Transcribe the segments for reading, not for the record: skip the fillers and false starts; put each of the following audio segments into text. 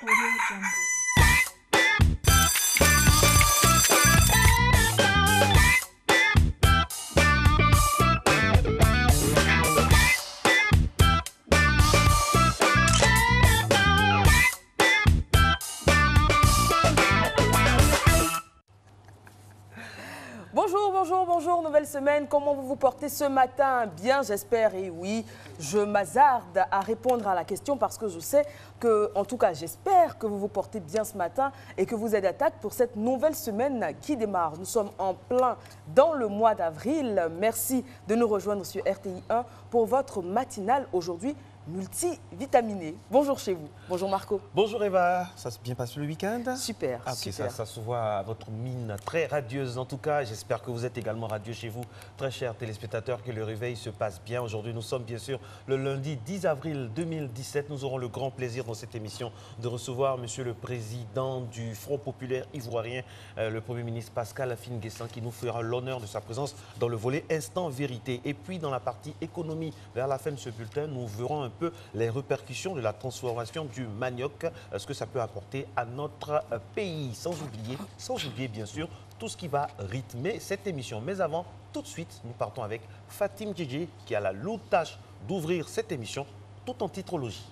Audio Jungle. Bonjour, nouvelle semaine. Comment vous vous portez ce matin? Bien, j'espère. Et oui, je m'hasarde à répondre à la question parce que je sais que, en tout cas, j'espère que vous vous portez bien ce matin et que vous êtes à tac pour cette nouvelle semaine qui démarre. Nous sommes en plein dans le mois d'avril. Merci de nous rejoindre sur RTI 1 pour votre matinale aujourd'hui multivitaminé. Bonjour chez vous. Bonjour Marco. Bonjour Eva. Ça s'est bien passé le week-end? Super, ah, super. Ça se voit à votre mine très radieuse. En tout cas, j'espère que vous êtes également radieux chez vous. Très chers téléspectateurs, que le réveil se passe bien. Aujourd'hui, nous sommes bien sûr le lundi 10 avril 2017. Nous aurons le grand plaisir dans cette émission de recevoir Monsieur le Président du Front populaire ivoirien, le Premier ministre Pascal Affi-N'Guessan, qui nous fera l'honneur de sa présence dans le volet Instant Vérité. Et puis, dans la partie économie, vers la fin de ce bulletin, nous verrons un peu les répercussions de la transformation du manioc, ce que ça peut apporter à notre pays. Sans oublier bien sûr tout ce qui va rythmer cette émission. Mais avant, tout de suite, nous partons avec Fatim Djedje qui a la lourde tâche d'ouvrir cette émission tout en titrologie.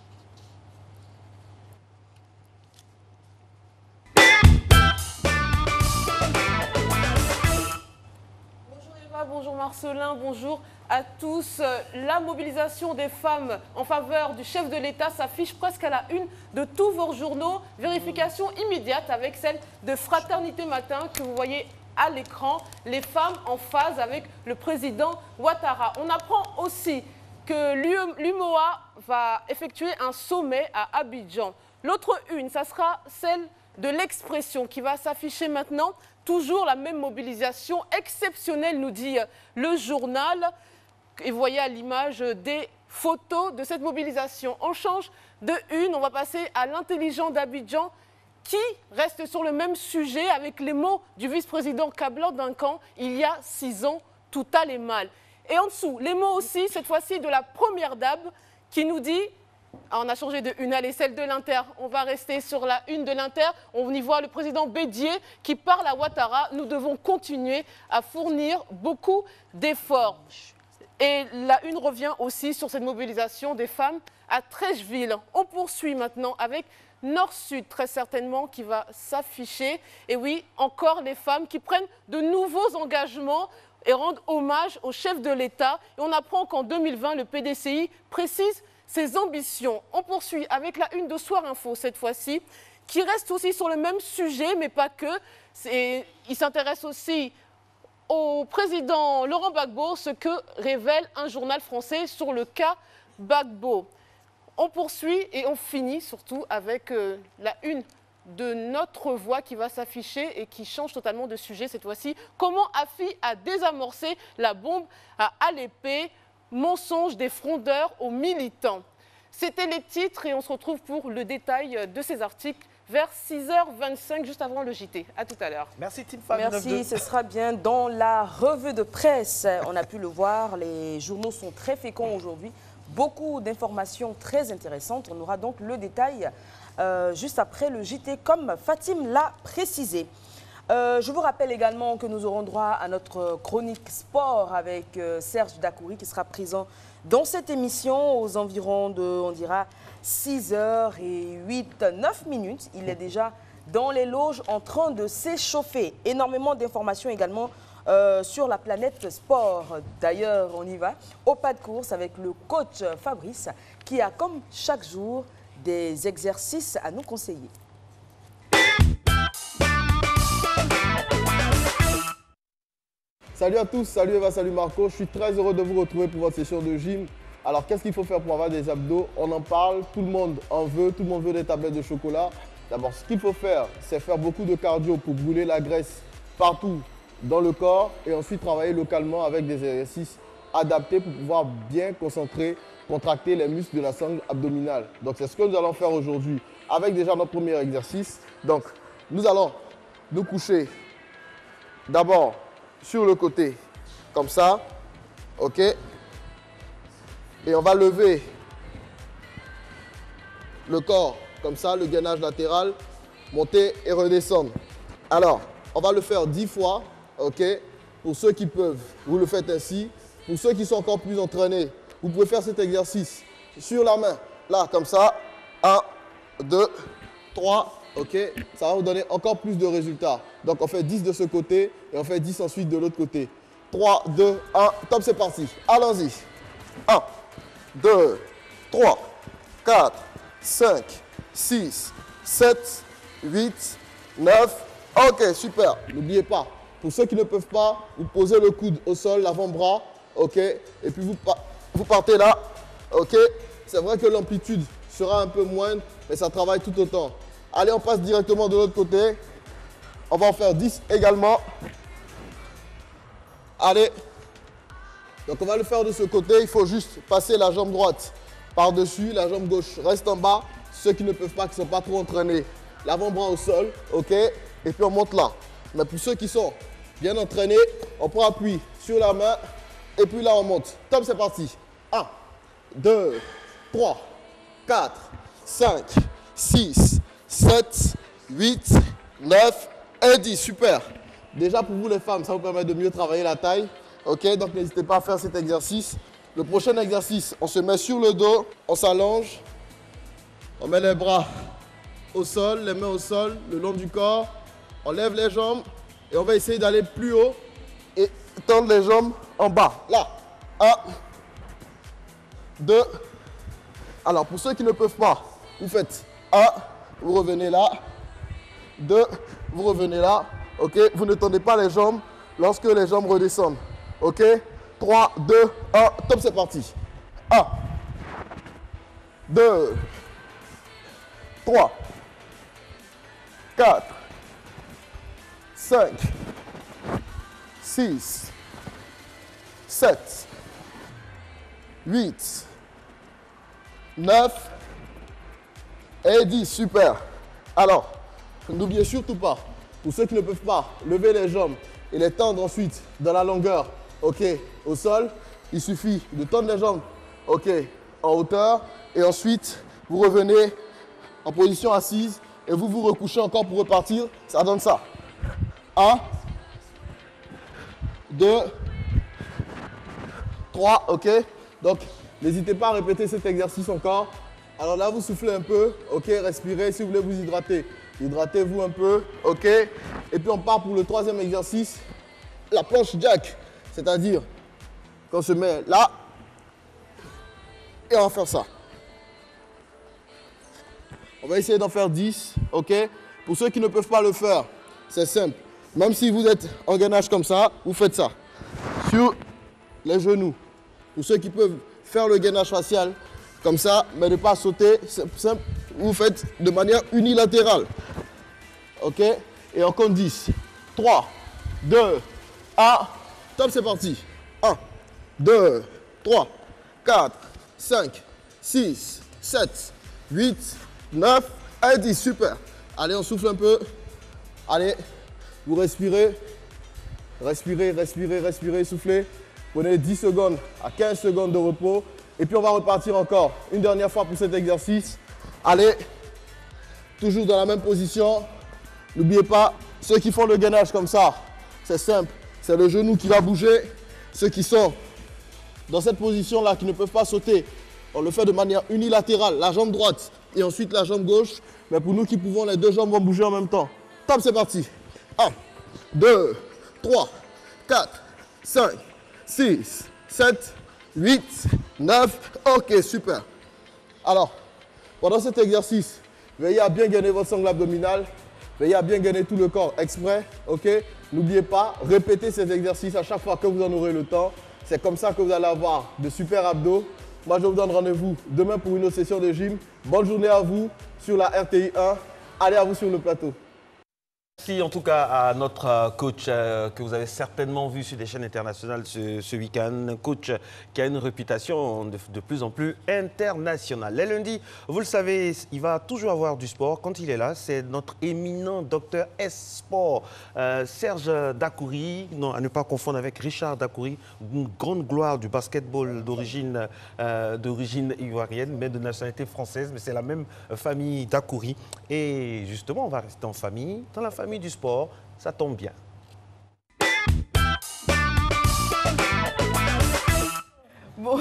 Bonjour Marcelin, bonjour à tous. La mobilisation des femmes en faveur du chef de l'État s'affiche presque à la une de tous vos journaux. Vérification immédiate avec celle de Fraternité Matin que vous voyez à l'écran. Les femmes en phase avec le président Ouattara. On apprend aussi que l'UMOA va effectuer un sommet à Abidjan. L'autre une, ça sera celle de l'Expression qui va s'afficher maintenant. Toujours la même mobilisation exceptionnelle, nous dit le journal. Et vous voyez à l'image des photos de cette mobilisation. On change de une, on va passer à l'intelligent d'Abidjan qui reste sur le même sujet avec les mots du vice-président Kabla Duncan. Il y a 6 ans, tout allait mal. Et en dessous, les mots aussi, cette fois-ci de la première dame qui nous dit... On a changé de une, allez, celle de l'Inter. On va rester sur la une de l'Inter. On y voit le président Bédier qui parle à Ouattara. Nous devons continuer à fournir beaucoup d'efforts. Et la une revient aussi sur cette mobilisation des femmes à Trècheville. On poursuit maintenant avec Nord-Sud, très certainement, qui va s'afficher. Et oui, encore les femmes qui prennent de nouveaux engagements et rendent hommage au chef de l'État. Et on apprend qu'en 2020, le PDCI précise ses ambitions. On poursuit avec la une de Soir Info cette fois-ci, qui reste aussi sur le même sujet, mais pas que. Il s'intéresse aussi au président Laurent Gbagbo, ce que révèle un journal français sur le cas Gbagbo. On poursuit et on finit surtout avec la une de Notre Voix qui va s'afficher et qui change totalement de sujet cette fois-ci. Comment Affi a désamorcé la bombe à Alépé? Mensonge des frondeurs aux militants. C'était les titres et on se retrouve pour le détail de ces articles vers 6h25, juste avant le JT. À tout à l'heure. Merci Team Femme. Merci, ce sera bien dans la revue de presse. On a pu le voir, les journaux sont très féconds aujourd'hui. Beaucoup d'informations très intéressantes. On aura donc le détail juste après le JT, comme Fatim l'a précisé. Je vous rappelle également que nous aurons droit à notre chronique sport avec Serge Dacoury qui sera présent dans cette émission aux environs de, on dira, 6h08-9. Il est déjà dans les loges en train de s'échauffer. Énormément d'informations également sur la planète sport. D'ailleurs, on y va au pas de course avec le coach Fabrice qui a comme chaque jour des exercices à nous conseiller. Salut à tous, salut Eva, salut Marco. Je suis très heureux de vous retrouver pour votre session de gym. Alors, qu'est-ce qu'il faut faire pour avoir des abdos? On en parle, tout le monde en veut, tout le monde veut des tablettes de chocolat. D'abord, ce qu'il faut faire, c'est faire beaucoup de cardio pour brûler la graisse partout dans le corps et ensuite travailler localement avec des exercices adaptés pour pouvoir bien concentrer, contracter les muscles de la sangle abdominale. Donc, c'est ce que nous allons faire aujourd'hui avec déjà notre premier exercice. Donc, nous allons nous coucher d'abord sur le côté, comme ça, ok? Et on va lever le corps comme ça, le gainage latéral, monter et redescendre. Alors, on va le faire 10 fois, ok? Pour ceux qui peuvent, vous le faites ainsi. Pour ceux qui sont encore plus entraînés, vous pouvez faire cet exercice sur la main, là, comme ça. 1, 2, 3, ok? Ça va vous donner encore plus de résultats. Donc, on fait 10 de ce côté et on fait 10 ensuite de l'autre côté. 3, 2, 1, top, c'est parti. Allons-y. 1, 2, 3, 4, 5, 6, 7, 8, 9. Ok, super. N'oubliez pas, pour ceux qui ne peuvent pas, vous posez le coude au sol, l'avant-bras, ok? Et puis vous partez là, ok? C'est vrai que l'amplitude sera un peu moindre, mais ça travaille tout autant. Allez, on passe directement de l'autre côté. On va en faire 10 également. Allez. Donc on va le faire de ce côté. Il faut juste passer la jambe droite par-dessus, la jambe gauche reste en bas. Ceux qui ne peuvent pas, qui ne sont pas trop entraînés, l'avant-bras au sol, ok? Et puis on monte là. Mais pour ceux qui sont bien entraînés, on prend appui sur la main et puis là on monte. Top, c'est parti. 1, 2, 3, 4, 5, 6, 7, 8, 9 et 10. Super. Déjà pour vous les femmes, ça vous permet de mieux travailler la taille. Ok, donc n'hésitez pas à faire cet exercice. Le prochain exercice, on se met sur le dos, on s'allonge, on met les bras au sol, les mains au sol, le long du corps. On lève les jambes et on va essayer d'aller plus haut et tendre les jambes en bas. Là, 1, 2. Alors pour ceux qui ne peuvent pas, vous faites 1, vous revenez là, 2, vous revenez là. Ok, vous ne tendez pas les jambes lorsque les jambes redescendent. Ok, 3, 2, 1, top, c'est parti. 1, 2, 3, 4, 5, 6, 7, 8, 9 et 10. Super. Alors, n'oubliez surtout pas, pour ceux qui ne peuvent pas lever les jambes et les tendre ensuite dans la longueur, ok, au sol, il suffit de tendre les jambes, ok, en hauteur et ensuite vous revenez en position assise et vous vous recouchez encore pour repartir. Ça donne ça. 1, 2, 3, ok. Donc, n'hésitez pas à répéter cet exercice encore. Alors là, vous soufflez un peu, ok, respirez. Si vous voulez vous hydrater, hydratez-vous un peu, ok. Et puis on part pour le troisième exercice, la planche jack. C'est-à-dire qu'on se met là et on va faire ça. On va essayer d'en faire 10, ok. Pour ceux qui ne peuvent pas le faire, c'est simple. Même si vous êtes en gainage comme ça, vous faites ça. Sur les genoux. Pour ceux qui peuvent faire le gainage facial comme ça, mais ne pas sauter, c'est simple. Vous faites de manière unilatérale. Ok. Et on compte 10. 3, 2, 1. Top, c'est parti. 1, 2, 3, 4, 5, 6, 7, 8, 9 et 10. Super. Allez, on souffle un peu. Allez, vous respirez. Respirez, respirez, respirez, soufflez. Prenez 10 secondes à 15 secondes de repos. Et puis on va repartir encore une dernière fois pour cet exercice. Allez, toujours dans la même position. N'oubliez pas, ceux qui font le gainage comme ça, c'est simple. C'est le genou qui va bouger. Ceux qui sont dans cette position-là, qui ne peuvent pas sauter, on le fait de manière unilatérale. La jambe droite et ensuite la jambe gauche. Mais pour nous qui pouvons, les deux jambes vont bouger en même temps. Top, c'est parti. 1, 2, 3, 4, 5, 6, 7, 8, 9. Ok, super. Alors, pendant cet exercice, veillez à bien gainer votre sangle abdominale. Veillez à bien gainer tout le corps exprès. Ok. N'oubliez pas, répétez ces exercices à chaque fois que vous en aurez le temps. C'est comme ça que vous allez avoir de super abdos. Moi, je vous donne rendez-vous demain pour une autre session de gym. Bonne journée à vous sur la RTI 1. Allez à vous sur le plateau. Merci en tout cas à notre coach que vous avez certainement vu sur les chaînes internationales ce week-end. Coach qui a une réputation de plus en plus internationale. Les lundis, vous le savez, il va toujours avoir du sport. Quand il est là, c'est notre éminent docteur S-Sport, Serge Dakouri, non, à ne pas confondre avec Richard Dakouri, une grande gloire du basketball d'origine ivoirienne, mais de nationalité française. Mais c'est la même famille Dakouri. Et justement, on va rester en famille, dans la famille du sport, ça tombe bien. Bon.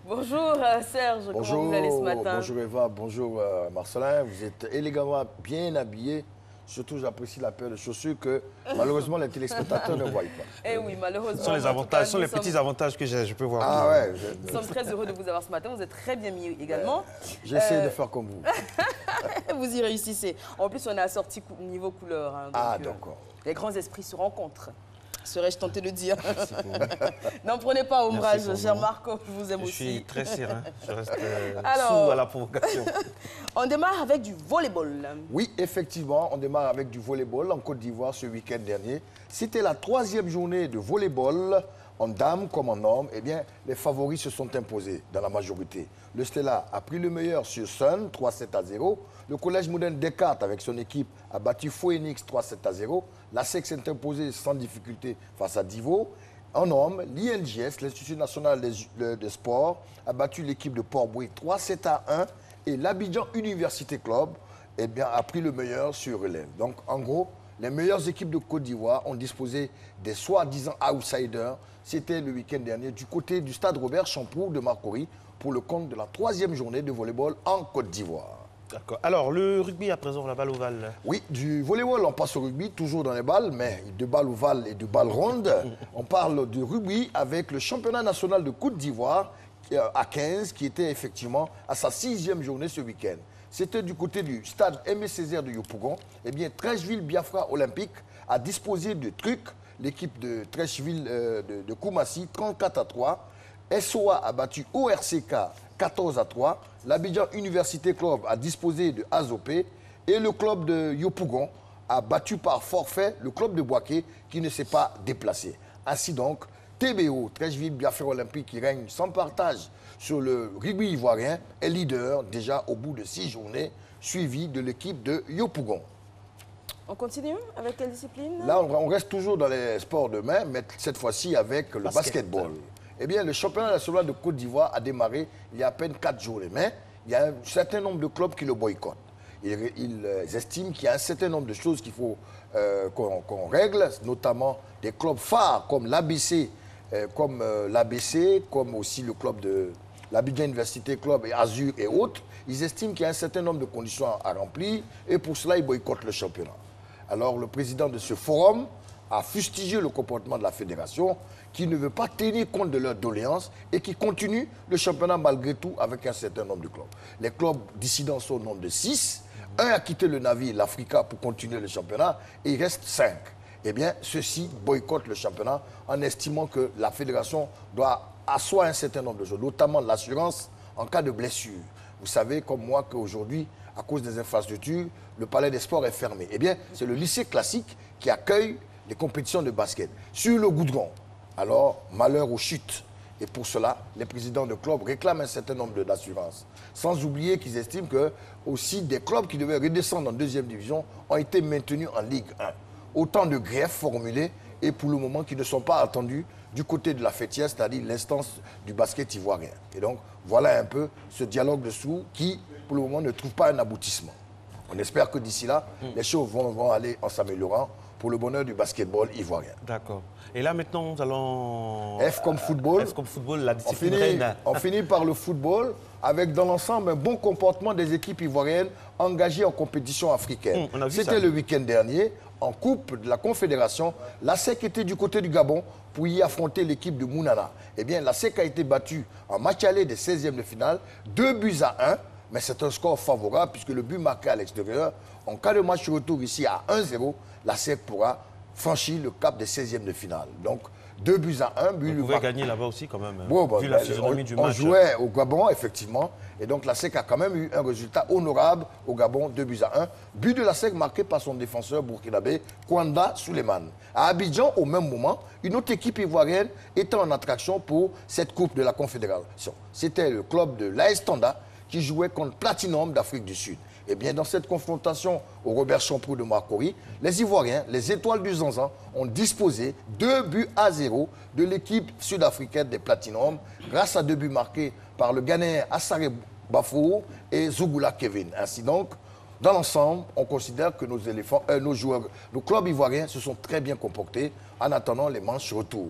Bonjour Serge, bonjour, comment vous allez ce matin? Bonjour Eva, bonjour Marcelin, vous êtes élégamment bien habillés. Surtout, j'apprécie la paire de chaussures que malheureusement les téléspectateurs ne voient pas. Eh oui, malheureusement. Ce sont les avantages, ce sont les petits avantages que je peux voir. Ah ouais. Nous sommes très heureux de vous avoir ce matin. Vous êtes très bien mis également. J'essaie de faire comme vous. Vous y réussissez. En plus, on est assorti niveau couleur. Hein, donc, d'accord. Les grands esprits se rencontrent. Serais-je tenté de dire. N'en prenez pas ombrage, cher Marco, je vous aime aussi. Je suis très serein, je reste sous à la provocation. On démarre avec du volleyball. Oui, effectivement, on démarre avec du volleyball en Côte d'Ivoire ce week-end dernier. C'était la 3e journée de volleyball en dames comme en hommes. Eh bien, les favoris se sont imposés dans la majorité. Le Stella a pris le meilleur sur Sun, 3-7-0. Le Collège moderne Descartes, avec son équipe, a battu Phoenix 3-7-0. La SEC s'est imposée sans difficulté face à Divo. En homme, l'INGS, l'Institut national des sports, a battu l'équipe de Port-Bouilly 3-7-1. Et l'Abidjan Université Club eh bien, a pris le meilleur sur relève. Donc, en gros, les meilleures équipes de Côte d'Ivoire ont disposé des soi-disant outsiders. C'était le week-end dernier du côté du stade Robert Champoux de Marcory pour le compte de la 3e journée de volleyball en Côte d'Ivoire. D'accord. Alors, le rugby à présent, la balle ovale. Oui, du volleyball, on passe au rugby, toujours dans les balles, mais de balles ovales et de balles rondes. On parle du rugby avec le championnat national de Côte d'Ivoire à 15, qui était effectivement à sa 6e journée ce week-end. C'était du côté du stade Aimé Césaire de Yopougon. Eh bien, Trècheville Biafra Olympique a disposé de trucs. L'équipe de Trècheville de Koumassi, 34-3. SOA a battu ORCK 14-3. L'Abidjan Université Club a disposé de Azopé. Et le club de Yopougon a battu par forfait le club de Boaké qui ne s'est pas déplacé. Ainsi donc, TBO, Trècheville Biafra Olympique, qui règne sans partage sur le rugby ivoirien, est leader déjà au bout de 6 journées, suivi de l'équipe de Yopougon. On continue avec quelle discipline? Là, on reste toujours dans les sports de main, mais cette fois-ci avec le basketball. Eh bien, le championnat national de Côte d'Ivoire a démarré il y a à peine 4 journées, mais il y a un certain nombre de clubs qui le boycottent. Ils estiment qu'il y a un certain nombre de choses qu'il faut qu'on règle, notamment des clubs phares comme l'ABC, comme aussi le club de l'Abidjan Université Club et Azur et autres. Ils estiment qu'il y a un certain nombre de conditions à remplir et pour cela, ils boycottent le championnat. Alors, le président de ce forum a fustigé le comportement de la fédération qui ne veut pas tenir compte de leurs doléances et qui continue le championnat malgré tout avec un certain nombre de clubs. Les clubs dissidents sont au nombre de 6. Un a quitté le navire, l'Africa, pour continuer le championnat et il reste 5. Eh bien, ceux-ci boycottent le championnat en estimant que la fédération doit asseoir un certain nombre de choses, notamment l'assurance en cas de blessure. Vous savez, comme moi, qu'aujourd'hui, à cause des infrastructures, le palais des sports est fermé. Eh bien, c'est le lycée classique qui accueille les compétitions de basket sur le goudron. Alors, malheur aux chutes. Et pour cela, les présidents de clubs réclament un certain nombre d'assurances. Sans oublier qu'ils estiment que aussi des clubs qui devaient redescendre en 2e division ont été maintenus en Ligue 1. Autant de griefs formulés et pour le moment qui ne sont pas attendus du côté de la fêtière, c'est-à-dire l'instance du basket ivoirien. Et donc, voilà un peu ce dialogue dessous qui, pour le moment, ne trouve pas un aboutissement. On espère que d'ici là, les choses vont aller en s'améliorant pour le bonheur du basketball ivoirien. D'accord. Et là, maintenant, nous allons... F comme football. F comme football, la discipline reine. On finit par le football avec, dans l'ensemble, un bon comportement des équipes ivoiriennes engagées en compétition africaine. C'était le week-end dernier, en Coupe de la Confédération. La SEC était du côté du Gabon pour y affronter l'équipe de Mounana. Eh bien, la SEC a été battue en match aller des 16e de finale, 2-1. Mais c'est un score favorable puisque le but marqué à l'extérieur, en cas de match retour ici à 1-0, la SEC pourra franchir le cap des 16e de finale. Donc 2-1. Vous pouvez gagner là-bas aussi quand même, bon, vu la physionomie du match. On jouait au Gabon, effectivement. Et donc la SEC a quand même eu un résultat honorable au Gabon, 2-1. But de la SEC marqué par son défenseur burkinabé, Kwanda Suleiman. À Abidjan, au même moment, une autre équipe ivoirienne était en attraction pour cette Coupe de la Confédération. C'était le club de l'AS Tanda qui jouait contre Platinum d'Afrique du Sud. Eh bien, dans cette confrontation au Robert Champrou de Marcory, les Ivoiriens, les Étoiles du Zanzan, ont disposé 2-0 de l'équipe sud-africaine des Platinum, grâce à 2 buts marqués par le Ghanéen Assare Bafou et Zougoula Kevin. Ainsi donc, dans l'ensemble, on considère que nos joueurs, nos clubs ivoiriens se sont très bien comportés en attendant les manches retour.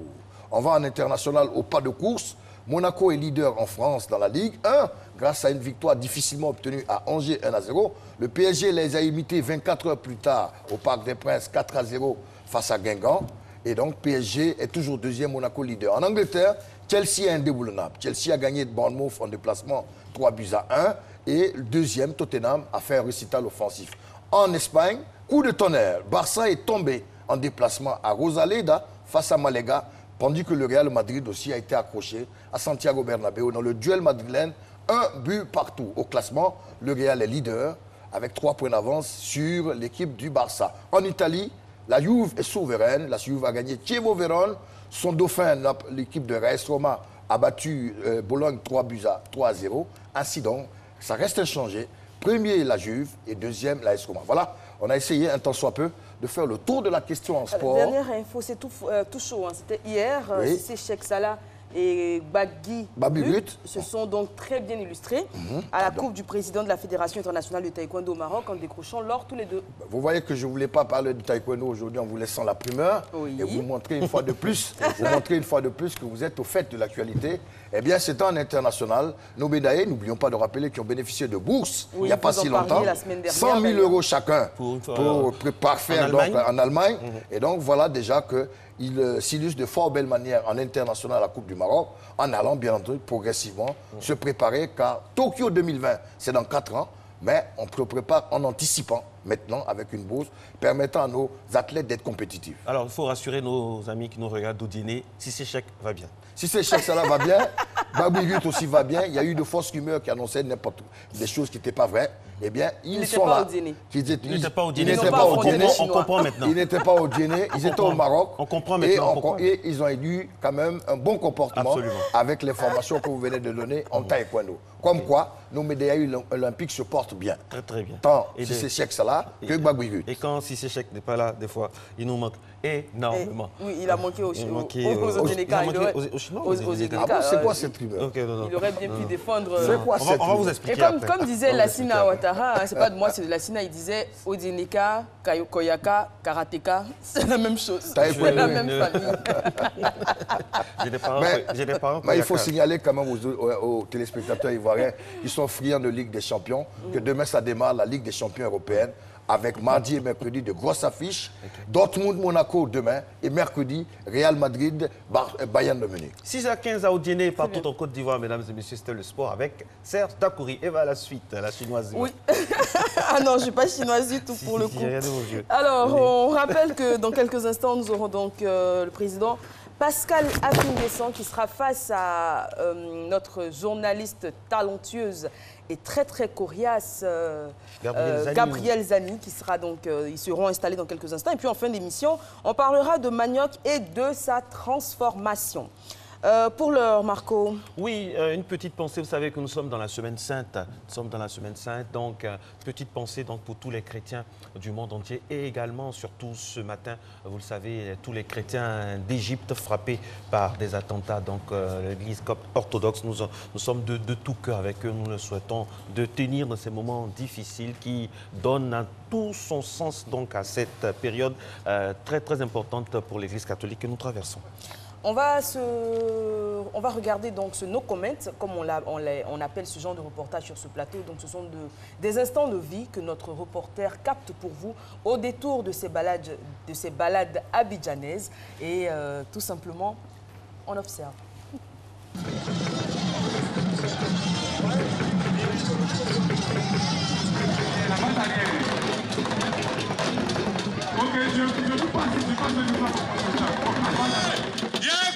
On va en international au pas de course. Monaco est leader en France dans la Ligue 1 grâce à une victoire difficilement obtenue à Angers 1-0. Le PSG les a imités 24 heures plus tard au Parc des Princes 4-0 face à Guingamp. Et donc PSG est toujours deuxième, Monaco leader. En Angleterre, Chelsea est indéboulonnable. Chelsea a gagné de Bournemouth en déplacement 3-1. Et le deuxième, Tottenham, a fait un récital offensif. En Espagne, coup de tonnerre. Barça est tombé en déplacement à Rosaleda face à Malaga, tandis que le Real Madrid aussi a été accroché à Santiago Bernabéu dans le duel madrilène, 1 but partout. Au classement, le Real est leader avec 3 points d'avance sur l'équipe du Barça. En Italie, la Juve est souveraine. La Juve a gagné Chievo Vérone. Son dauphin, l'équipe de Reis Roma, a battu Bologne 3-0. Ainsi donc, ça reste inchangé. Premier, la Juve, et deuxième, la AS Roma. Voilà, on a essayé un temps soit peu de faire le tour de la question en sport. Dernière info, c'est tout chaud. Hein. C'était hier, oui. c'est Cheikh Salah et Babi But se sont donc très bien illustrés à la coupe du président de la Fédération internationale de taekwondo au Maroc en décrochant l'or tous les deux. Vous voyez que je ne voulais pas parler de taekwondo aujourd'hui en vous laissant la primeur et vous montrer une fois de plus, que vous êtes au fait de l'actualité. Eh bien, c'est en international. Nos médaillés, n'oublions pas de rappeler, qui ont bénéficié de bourses il n'y a pas si longtemps. 100 000 € chacun pour parfaire en Allemagne. Et donc, voilà déjà qu'il s'illustre de fort belle manière en international à la Coupe du Maroc, en allant bien entendu progressivement se préparer, car Tokyo 2020, c'est dans 4 ans, mais on se prépare en anticipant maintenant avec une bourse permettant à nos athlètes d'être compétitifs. Alors, il faut rassurer nos amis qui nous regardent au dîner, si c'est chèque, va bien. Si c'est Cheikh Salah va bien, Babi But aussi va bien. Il y a eu de fausses rumeurs qui annonçaient des choses qui n'étaient pas vraies. Eh bien, ils sont là. Ils n'étaient pas au dîner. On comprend maintenant. Ils n'étaient pas au dîner, ils étaient au Maroc. On comprend maintenant. Et ils ont eu quand même un bon comportement avec les formations que vous venez de donner en taekwondo. Comme quoi, nos médailles olympiques se portent bien. Très très bien. Tant si c'est Cheikh Salah que Babi But. Et quand si c'est Cheikh n'est pas là, des fois, il nous manque énormément. Oui, il a manqué aux Chinois. C'est quoi cette rumeur? Il aurait bien pu défendre. C'est quoi cette rumeur? On va vous expliquer. Et comme disait Lassina Ouattara, c'est pas de moi, c'est de Lassina, il disait Odineka, Koyaka, Karateka, c'est la même chose. C'est la même famille. J'ai des parents. Mais il faut signaler quand même aux téléspectateurs ivoiriens qui sont friands de Ligue des Champions que demain ça démarre la Ligue des Champions européenne avec mardi et mercredi de grosses affiches. Dortmund-Monaco demain et mercredi Real Madrid, Bayern de Munich. 6h15 à Odiéné, partout en Côte d'Ivoire, mesdames et messieurs, c'était le sport avec Serge Dakouri. Et va à la suite, la chinoise. Oui. Ah non, je ne suis pas chinoise du tout pour le coup. Alors, on rappelle que dans quelques instants, nous aurons donc le président Pascal Affingessan qui sera face à notre journaliste talentueuse et très très coriace, Gabriel Zani, qui sera donc, ils seront installés dans quelques instants. Et puis en fin d'émission, on parlera de Manioc et de sa transformation. Pour l'heure, Marco. Oui, une petite pensée. Vous savez que nous sommes dans la Semaine Sainte. Nous sommes dans la Semaine Sainte, donc petite pensée donc, pour tous les chrétiens du monde entier et également, surtout ce matin, vous le savez, tous les chrétiens d'Égypte frappés par des attentats. Donc l'Église orthodoxe, nous sommes de tout cœur avec eux. Nous le souhaitons de tenir dans ces moments difficiles qui donnent tout son sens donc, à cette période très très importante pour l'Église catholique que nous traversons. On va regarder donc ce no comment, comme on appelle ce genre de reportage sur ce plateau. Donc ce sont des instants de vie que notre reporter capte pour vous au détour de ces balades abidjanaises. Et tout simplement, on observe. Ok, je passe. Yeah!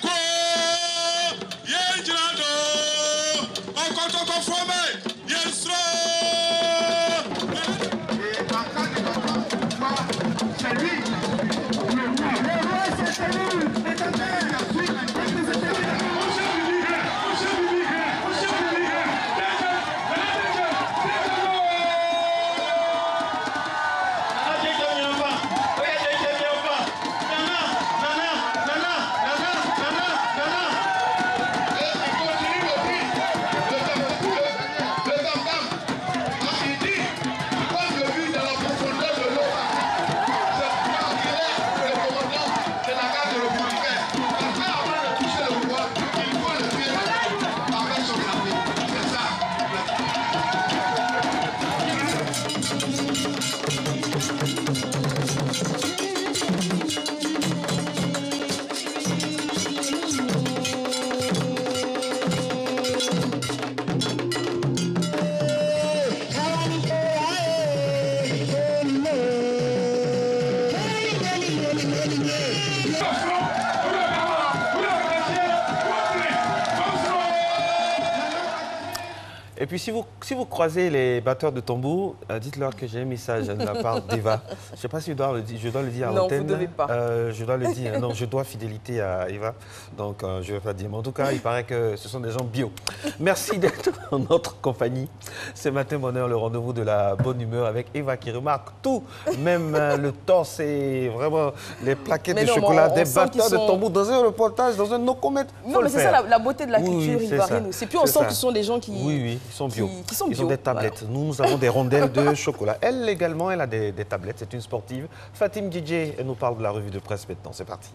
Et puis, si vous croisez les batteurs de tambour, dites-leur que j'ai un message de la part d'Eva. Je ne sais pas si je dois le dire à l'antenne. Non, vous ne devez pas. Je dois le dire. Non, je dois fidélité à Eva. Donc, je ne vais pas dire. Mais en tout cas, il paraît que ce sont des gens bio. Merci d'être en notre compagnie. Ce matin, bonheur, le rendez-vous de la bonne humeur avec Eva qui remarque tout, même le torse et vraiment les plaquettes de chocolat des batteurs de tambour dans un reportage, dans un no-comment. Non, mais c'est ça la beauté de la culture ivoirienne aussi. Puis on sent que ce sont des gens qui... Oui, ils sont bio. Ils ont des tablettes. Voilà. Nous avons des rondelles de chocolat. Elle également, elle a des tablettes. C'est une sportive. Fatim DJ, elle nous parle de la revue de presse maintenant. C'est parti.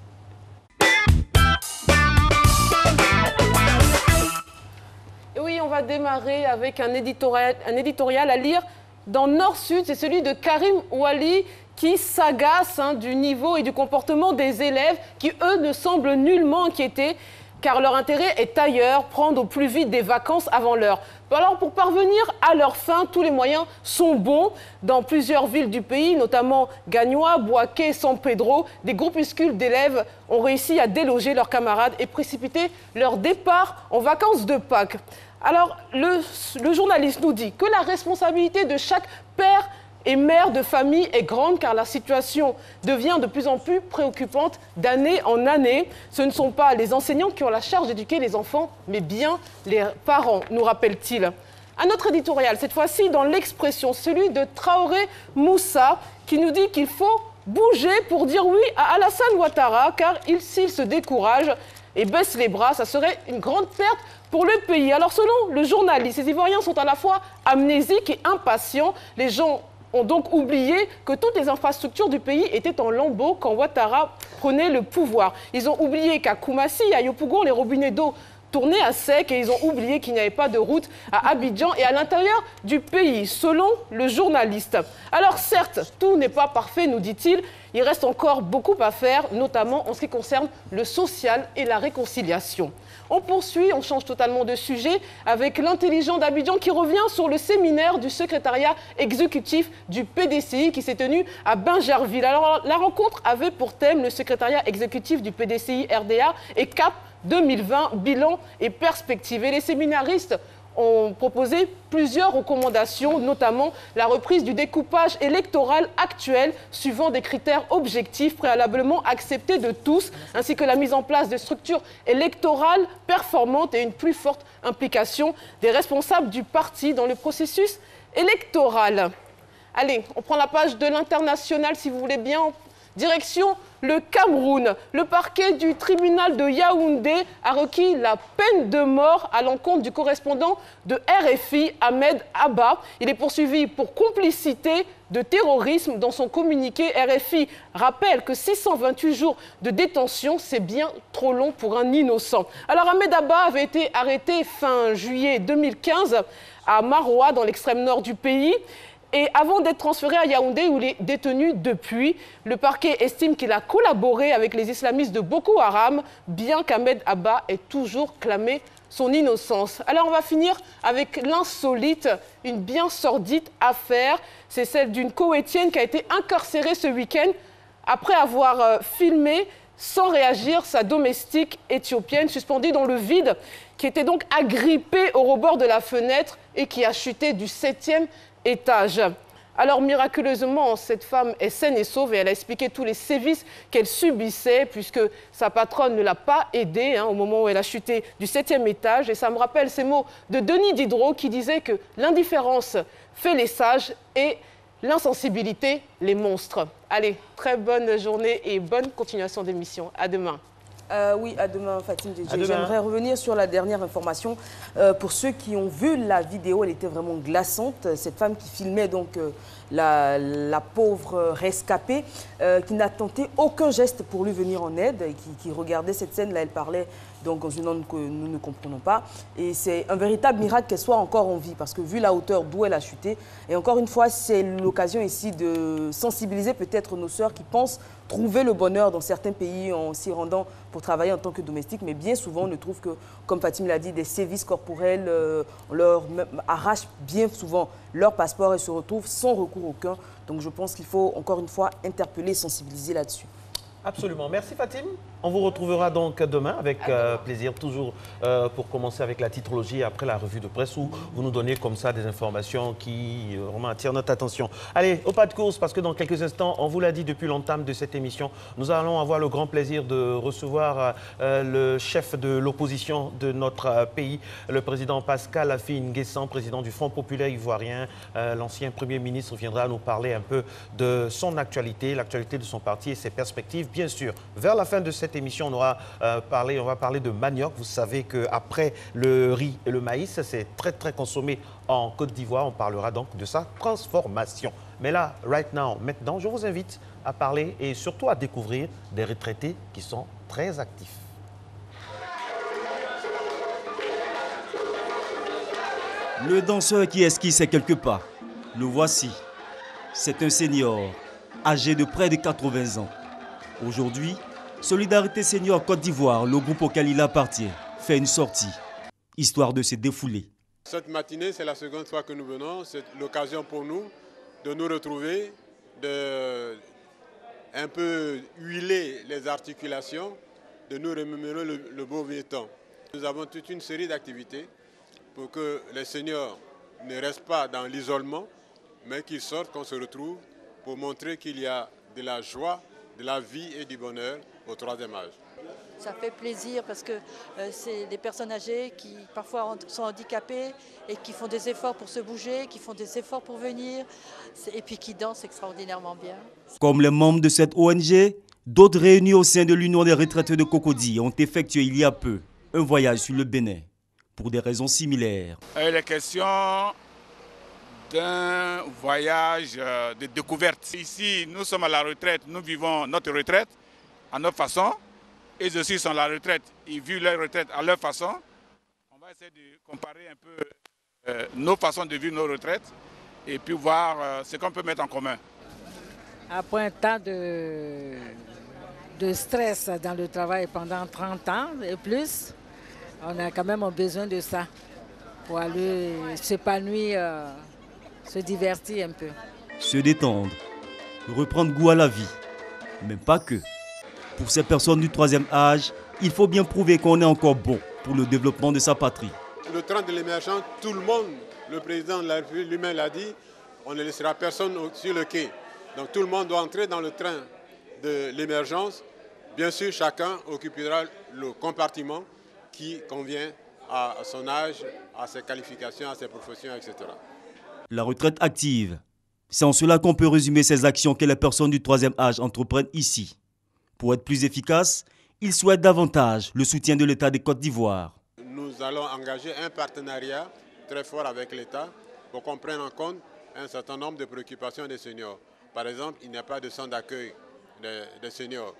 Et oui, on va démarrer avec un éditorial à lire dans Nord-Sud. C'est celui de Karim Ouali qui s'agace du niveau et du comportement des élèves qui, eux, ne semblent nullement inquiétés car leur intérêt est ailleurs, prendre au plus vite des vacances avant l'heure. Alors, pour parvenir à leur fin, tous les moyens sont bons. Dans plusieurs villes du pays, notamment Gagnoa, Bouaké, San Pedro, des groupuscules d'élèves ont réussi à déloger leurs camarades et précipiter leur départ en vacances de Pâques. Alors, le journaliste nous dit que la responsabilité de chaque père et mère de famille est grande car la situation devient de plus en plus préoccupante d'année en année. Ce ne sont pas les enseignants qui ont la charge d'éduquer les enfants, mais bien les parents, nous rappelle-t-il. Un autre éditorial, cette fois-ci dans l'Expression, celui de Traoré Moussa, qui nous dit qu'il faut bouger pour dire oui à Alassane Ouattara, car s'il se décourage et baisse les bras, ça serait une grande perte pour le pays. Alors selon le journaliste, les Ivoiriens sont à la fois amnésiques et impatients. Les gens ont donc oublié que toutes les infrastructures du pays étaient en lambeaux quand Ouattara prenait le pouvoir. Ils ont oublié qu'à Koumassi, à Yopougon, les robinets d'eau tournaient à sec et ils ont oublié qu'il n'y avait pas de route à Abidjan et à l'intérieur du pays, selon le journaliste. Alors certes, tout n'est pas parfait, nous dit-il. Il reste encore beaucoup à faire, notamment en ce qui concerne le social et la réconciliation. On poursuit, on change totalement de sujet avec l'intelligent d'Abidjan qui revient sur le séminaire du secrétariat exécutif du PDCI qui s'est tenu à Bingerville. Alors la rencontre avait pour thème le secrétariat exécutif du PDCI RDA et CAP 2020, bilan et perspectives. Et les séminaristes ont proposé plusieurs recommandations, notamment la reprise du découpage électoral actuel suivant des critères objectifs préalablement acceptés de tous, ainsi que la mise en place de structures électorales performantes et une plus forte implication des responsables du parti dans le processus électoral. Allez, on prend la page de l'international si vous voulez bien. Direction le Cameroun. Le parquet du tribunal de Yaoundé a requis la peine de mort à l'encontre du correspondant de RFI, Ahmed Abba. Il est poursuivi pour complicité de terrorisme. Dans son communiqué, RFI rappelle que 628 jours de détention, c'est bien trop long pour un innocent. Alors Ahmed Abba avait été arrêté fin juillet 2015 à Maroua, dans l'extrême nord du pays. Et avant d'être transféré à Yaoundé, où il est détenu depuis, le parquet estime qu'il a collaboré avec les islamistes de Boko Haram, bien qu'Ahmed Abba ait toujours clamé son innocence. Alors on va finir avec l'insolite, une bien sordide affaire. C'est celle d'une Koweïtienne qui a été incarcérée ce week-end après avoir filmé sans réagir sa domestique éthiopienne suspendue dans le vide, qui était donc agrippée au rebord de la fenêtre et qui a chuté du 7e étage. Alors miraculeusement, cette femme est saine et sauve et elle a expliqué tous les sévices qu'elle subissait puisque sa patronne ne l'a pas aidée au moment où elle a chuté du 7e étage. Et ça me rappelle ces mots de Denis Diderot qui disait que l'indifférence fait les sages et l'insensibilité les monstres. Allez, très bonne journée et bonne continuation d'émission. À demain. Oui, à demain, Fatim DJ. J'aimerais revenir sur la dernière information. Pour ceux qui ont vu la vidéo, elle était vraiment glaçante. Cette femme qui filmait donc la pauvre rescapée, qui n'a tenté aucun geste pour lui venir en aide, et qui regardait cette scène-là, elle parlait donc dans une langue que nous ne comprenons pas. Et c'est un véritable miracle qu'elle soit encore en vie, parce que vu la hauteur d'où elle a chuté, et encore une fois, c'est l'occasion ici de sensibiliser peut-être nos sœurs qui pensent trouver le bonheur dans certains pays en s'y rendant pour travailler en tant que domestique, mais bien souvent on ne trouve que, comme Fatim l'a dit, des sévices corporels, on leur arrache bien souvent leur passeport et se retrouvent sans recours aucun. Donc je pense qu'il faut encore une fois interpeller et sensibiliser là-dessus. Absolument. Merci Fatim. On vous retrouvera donc demain avec plaisir, toujours pour commencer avec la titrologie après la revue de presse où vous nous donnez comme ça des informations qui vraiment attirent notre attention. Allez, au pas de course, parce que dans quelques instants, on vous l'a dit depuis l'entame de cette émission, nous allons avoir le grand plaisir de recevoir le chef de l'opposition de notre pays, le président Pascal Affi-N'Guessan, président du Front populaire ivoirien. L'ancien Premier ministre viendra nous parler un peu de son actualité, l'actualité de son parti et ses perspectives. Bien sûr, vers la fin de cette émission, on va parler de manioc. Vous savez qu'après le riz et le maïs, c'est très consommé en Côte d'Ivoire. On parlera donc de sa transformation. Mais là, maintenant, je vous invite à parler et surtout à découvrir des retraités qui sont très actifs. Le danseur qui esquisse quelques pas, le voici. C'est un senior, âgé de près de 80 ans. Aujourd'hui, Solidarité Senior Côte d'Ivoire, le groupe auquel il appartient, fait une sortie, histoire de se défouler. Cette matinée, c'est la seconde fois que nous venons. C'est l'occasion pour nous de nous retrouver, de un peu huiler les articulations, de nous remémorer le beau vieux temps. Nous avons toute une série d'activités pour que les seniors ne restent pas dans l'isolement, mais qu'ils sortent, qu'on se retrouve pour montrer qu'il y a de la joie, de la vie et du bonheur au troisième âge. Ça fait plaisir parce que c'est des personnes âgées qui parfois sont handicapées et qui font des efforts pour se bouger, qui font des efforts pour venir et puis qui dansent extraordinairement bien. Comme les membres de cette ONG, d'autres réunis au sein de l'Union des retraités de Cocody ont effectué il y a peu un voyage sur le Bénin pour des raisons similaires. Il est question d'un voyage de découverte. Ici, nous sommes à la retraite, nous vivons notre retraite à notre façon. Ils aussi sont à la retraite, ils vivent leur retraite à leur façon. On va essayer de comparer un peu nos façons de vivre nos retraites et puis voir ce qu'on peut mettre en commun. Après un temps de stress dans le travail pendant 30 ans et plus, on a quand même besoin de ça pour aller s'épanouir, se divertir un peu. Se détendre, reprendre goût à la vie, mais pas que. Pour ces personnes du troisième âge, il faut bien prouver qu'on est encore bon pour le développement de sa patrie. Le train de l'émergence, tout le monde, le président de la République lui-même l'a dit, on ne laissera personne sur le quai. Donc tout le monde doit entrer dans le train de l'émergence. Bien sûr, chacun occupera le compartiment qui convient à son âge, à ses qualifications, à ses professions, etc. La retraite active, c'est en cela qu'on peut résumer ces actions que les personnes du troisième âge entreprennent ici. Pour être plus efficace, ils souhaitent davantage le soutien de l'État de Côte d'Ivoire. Nous allons engager un partenariat très fort avec l'État pour qu'on prenne en compte un certain nombre de préoccupations des seniors. Par exemple, il n'y a pas de centre d'accueil des seniors.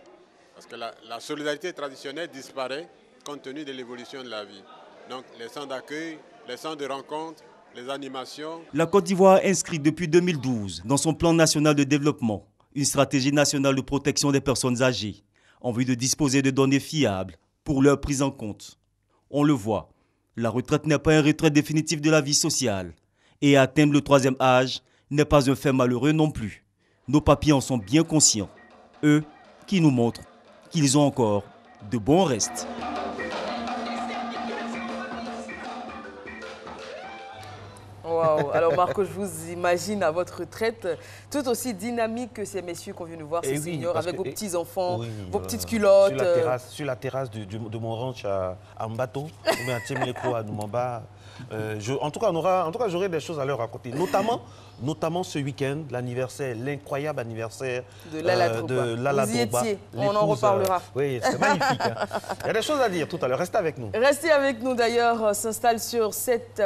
Parce que la solidarité traditionnelle disparaît compte tenu de l'évolution de la vie. Donc les centres d'accueil, les centres de rencontre, les animations. La Côte d'Ivoire inscrit depuis 2012 dans son plan national de développement une stratégie nationale de protection des personnes âgées en vue de disposer de données fiables pour leur prise en compte. On le voit, la retraite n'est pas un retrait définitif de la vie sociale et atteindre le troisième âge n'est pas un fait malheureux non plus. Nos papiers en sont bien conscients, eux qui nous montrent qu'ils ont encore de bons restes. Wow. Alors Marco, je vous imagine à votre retraite tout aussi dynamique que ces messieurs qu'on vient nous voir, ces seniors, avec vos petits-enfants, vos petites culottes. Sur la terrasse de mon ranch à Mbato, ou bien à Tchemeleko, à Noumamba. En tout cas, j'aurai des choses à leur raconter, notamment ce week-end, l'incroyable anniversaire de Lala Toba. On en reparlera. Oui, c'est magnifique. Hein. Il y a des choses à dire tout à l'heure, restez avec nous. Restez avec nous d'ailleurs, s'installe sur cette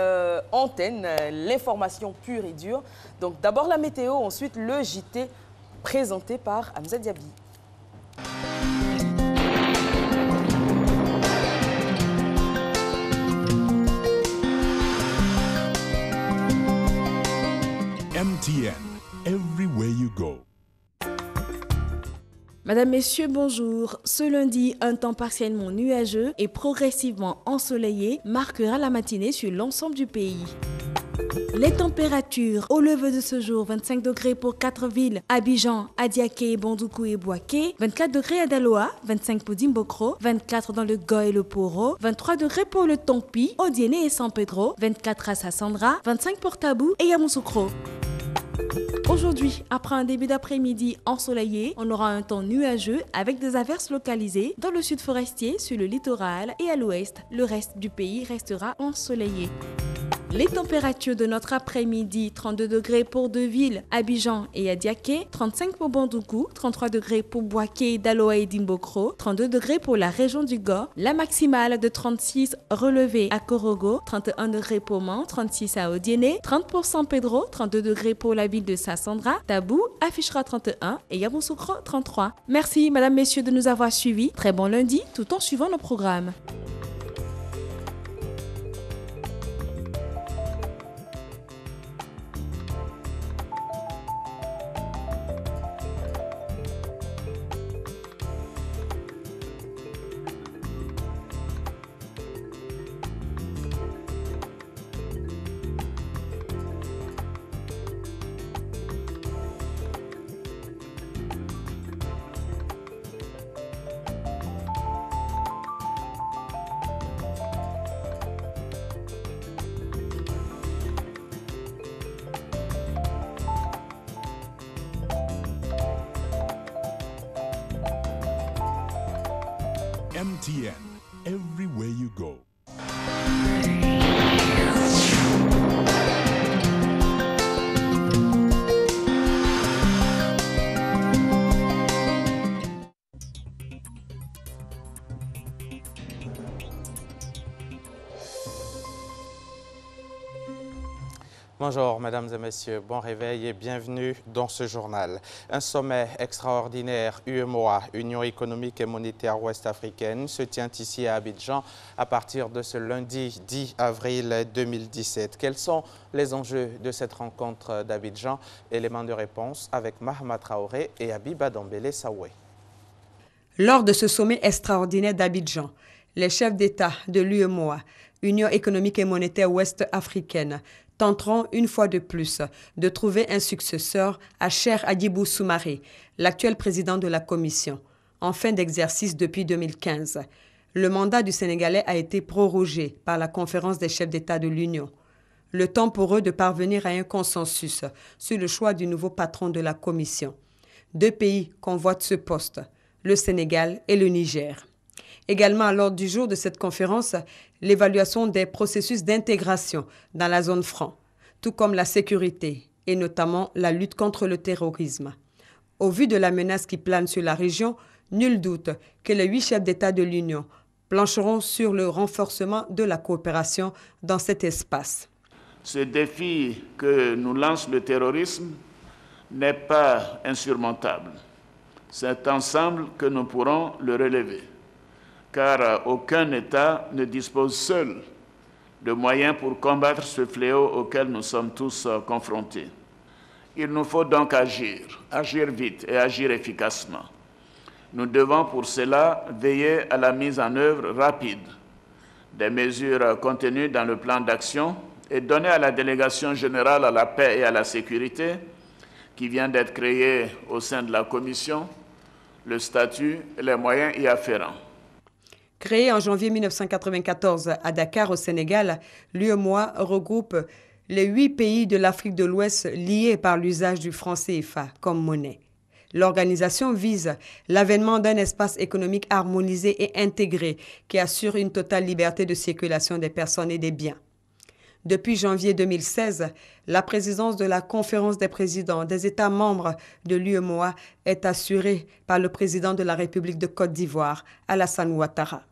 antenne l'information pure et dure. Donc d'abord la météo, ensuite le JT présenté par Hamza Diaby. MTN, everywhere you go. Madame, Messieurs, bonjour. Ce lundi, un temps partiellement nuageux et progressivement ensoleillé marquera la matinée sur l'ensemble du pays. Les températures au lever de ce jour, 25 degrés pour 4 villes, Abidjan, Adiaké, Bandoukou et Bouaké, 24 degrés à Daloa, 25 pour Dimbokro, 24 dans le Goy et le Poro, 23 degrés pour le Tompi, Odiéné et San Pedro, 24 à Sassandra, 25 pour Tabou et Yamoussoukro. Aujourd'hui, après un début d'après-midi ensoleillé, on aura un temps nuageux avec des averses localisées dans le sud forestier, sur le littoral et à l'ouest. Le reste du pays restera ensoleillé. Les températures de notre après-midi, 32 degrés pour deux villes, Abidjan et Adiaké, 35 pour Bandoukou, 33 degrés pour Bouaké, Daloa et Dimbokro, 32 degrés pour la région du Go, la maximale de 36 relevée à Korogo, 31 degrés pour Mans, 36 à Odiéné, 30 pour San Pedro, 32 degrés pour la ville de Sassandra, Tabou affichera 31 et Yamoussoukro 33. Merci mesdames, messieurs de nous avoir suivis. Très bon lundi tout en suivant nos programmes. MTN, everywhere you go. Bonjour mesdames et messieurs, bon réveil et bienvenue dans ce journal. Un sommet extraordinaire UEMOA, Union économique et monétaire ouest-africaine, se tient ici à Abidjan à partir de ce lundi 10 avril 2017. Quels sont les enjeux de cette rencontre d'Abidjan? Éléments de réponse avec Mahama Traoré et Abiba Dambélé Saoué. Lors de ce sommet extraordinaire d'Abidjan, les chefs d'État de l'UEMOA, Union économique et monétaire ouest-africaine, tenteront une fois de plus de trouver un successeur à Cheikh Hadjibou Soumaré, l'actuel président de la Commission, en fin d'exercice depuis 2015. Le mandat du Sénégalais a été prorogé par la conférence des chefs d'État de l'Union. Le temps pour eux de parvenir à un consensus sur le choix du nouveau patron de la Commission. Deux pays convoitent ce poste, le Sénégal et le Niger. Également à l'ordre du jour de cette conférence, l'évaluation des processus d'intégration dans la zone franc, tout comme la sécurité et notamment la lutte contre le terrorisme. Au vu de la menace qui plane sur la région, nul doute que les 8 chefs d'État de l'Union plancheront sur le renforcement de la coopération dans cet espace. Ce défi que nous lance le terrorisme n'est pas insurmontable. C'est ensemble que nous pourrons le relever, car aucun État ne dispose seul de moyens pour combattre ce fléau auquel nous sommes tous confrontés. Il nous faut donc agir vite et agir efficacement. Nous devons pour cela veiller à la mise en œuvre rapide des mesures contenues dans le plan d'action et donner à la Délégation générale à la paix et à la sécurité, qui vient d'être créée au sein de la Commission, le statut et les moyens y afférents. Créé en janvier 1994 à Dakar, au Sénégal, l'UEMOA regroupe les 8 pays de l'Afrique de l'Ouest liés par l'usage du franc CFA comme monnaie. L'organisation vise l'avènement d'un espace économique harmonisé et intégré qui assure une totale liberté de circulation des personnes et des biens. Depuis janvier 2016, la présidence de la conférence des présidents des États membres de l'UEMOA est assurée par le président de la République de Côte d'Ivoire, Alassane Ouattara.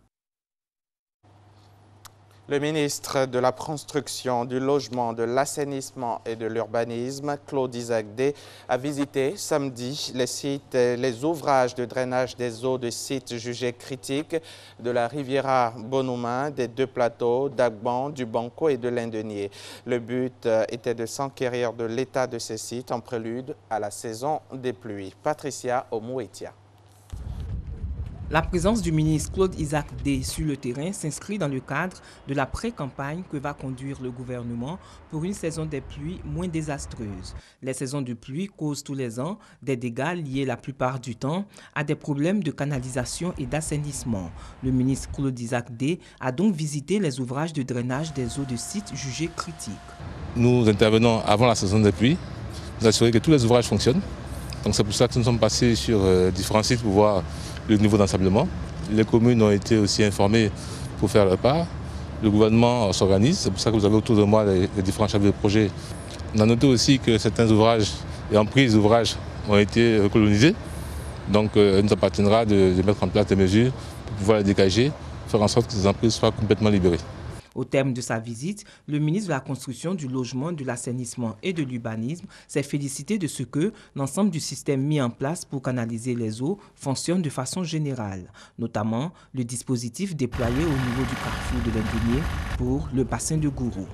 Le ministre de la Construction, du Logement, de l'Assainissement et de l'Urbanisme, Claude Isaac Dey, a visité samedi les ouvrages de drainage des eaux de sites jugés critiques de la Riviera Bonoumin, des 2 plateaux d'Agban, du Banco et de l'Indenier. Le but était de s'enquérir de l'état de ces sites en prélude à la saison des pluies. Patricia Omouetia. La présence du ministre Claude Isaac Day sur le terrain s'inscrit dans le cadre de la pré-campagne que va conduire le gouvernement pour une saison des pluies moins désastreuse. Les saisons de pluie causent tous les ans des dégâts liés la plupart du temps à des problèmes de canalisation et d'assainissement. Le ministre Claude Isaac Day a donc visité les ouvrages de drainage des eaux de sites jugés critiques. Nous intervenons avant la saison des pluies, nous assurer que tous les ouvrages fonctionnent. Donc c'est pour ça que nous sommes passés sur différents sites pour voir le niveau d'ensablement. Les communes ont été aussi informées pour faire leur part. Le gouvernement s'organise, c'est pour ça que vous avez autour de moi les différents chefs de projet. On a noté aussi que certains ouvrages et emprises d'ouvrages ont été recolonisés. Donc il nous appartiendra de mettre en place des mesures pour pouvoir les dégager, faire en sorte que ces emprises soient complètement libérées. Au terme de sa visite, le ministre de la Construction, du Logement, de l'Assainissement et de l'Urbanisme s'est félicité de ce que l'ensemble du système mis en place pour canaliser les eaux fonctionne de façon générale, notamment le dispositif déployé au niveau du carrefour de l'Indénié pour le bassin de Gourou.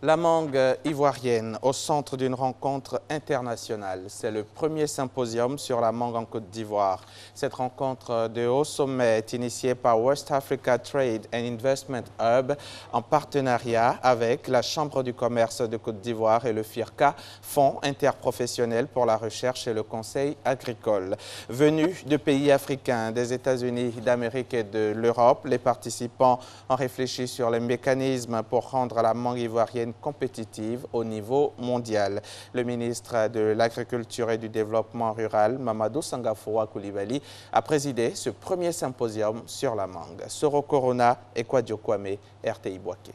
La mangue ivoirienne au centre d'une rencontre internationale. C'est le premier symposium sur la mangue en Côte d'Ivoire. Cette rencontre de haut sommet est initiée par West Africa Trade and Investment Hub en partenariat avec la Chambre du commerce de Côte d'Ivoire et le FIRCA, Fonds interprofessionnel pour la recherche et le conseil agricole. Venus de pays africains, des États-Unis d'Amérique et de l'Europe, les participants ont réfléchi sur les mécanismes pour rendre la mangue ivoirienne compétitive au niveau mondial. Le ministre de l'Agriculture et du Développement rural, Mamadou Sangafoua Koulibaly, a présidé ce premier symposium sur la mangue. Soro Corona et Kwadio Kwame, RTI Boaké.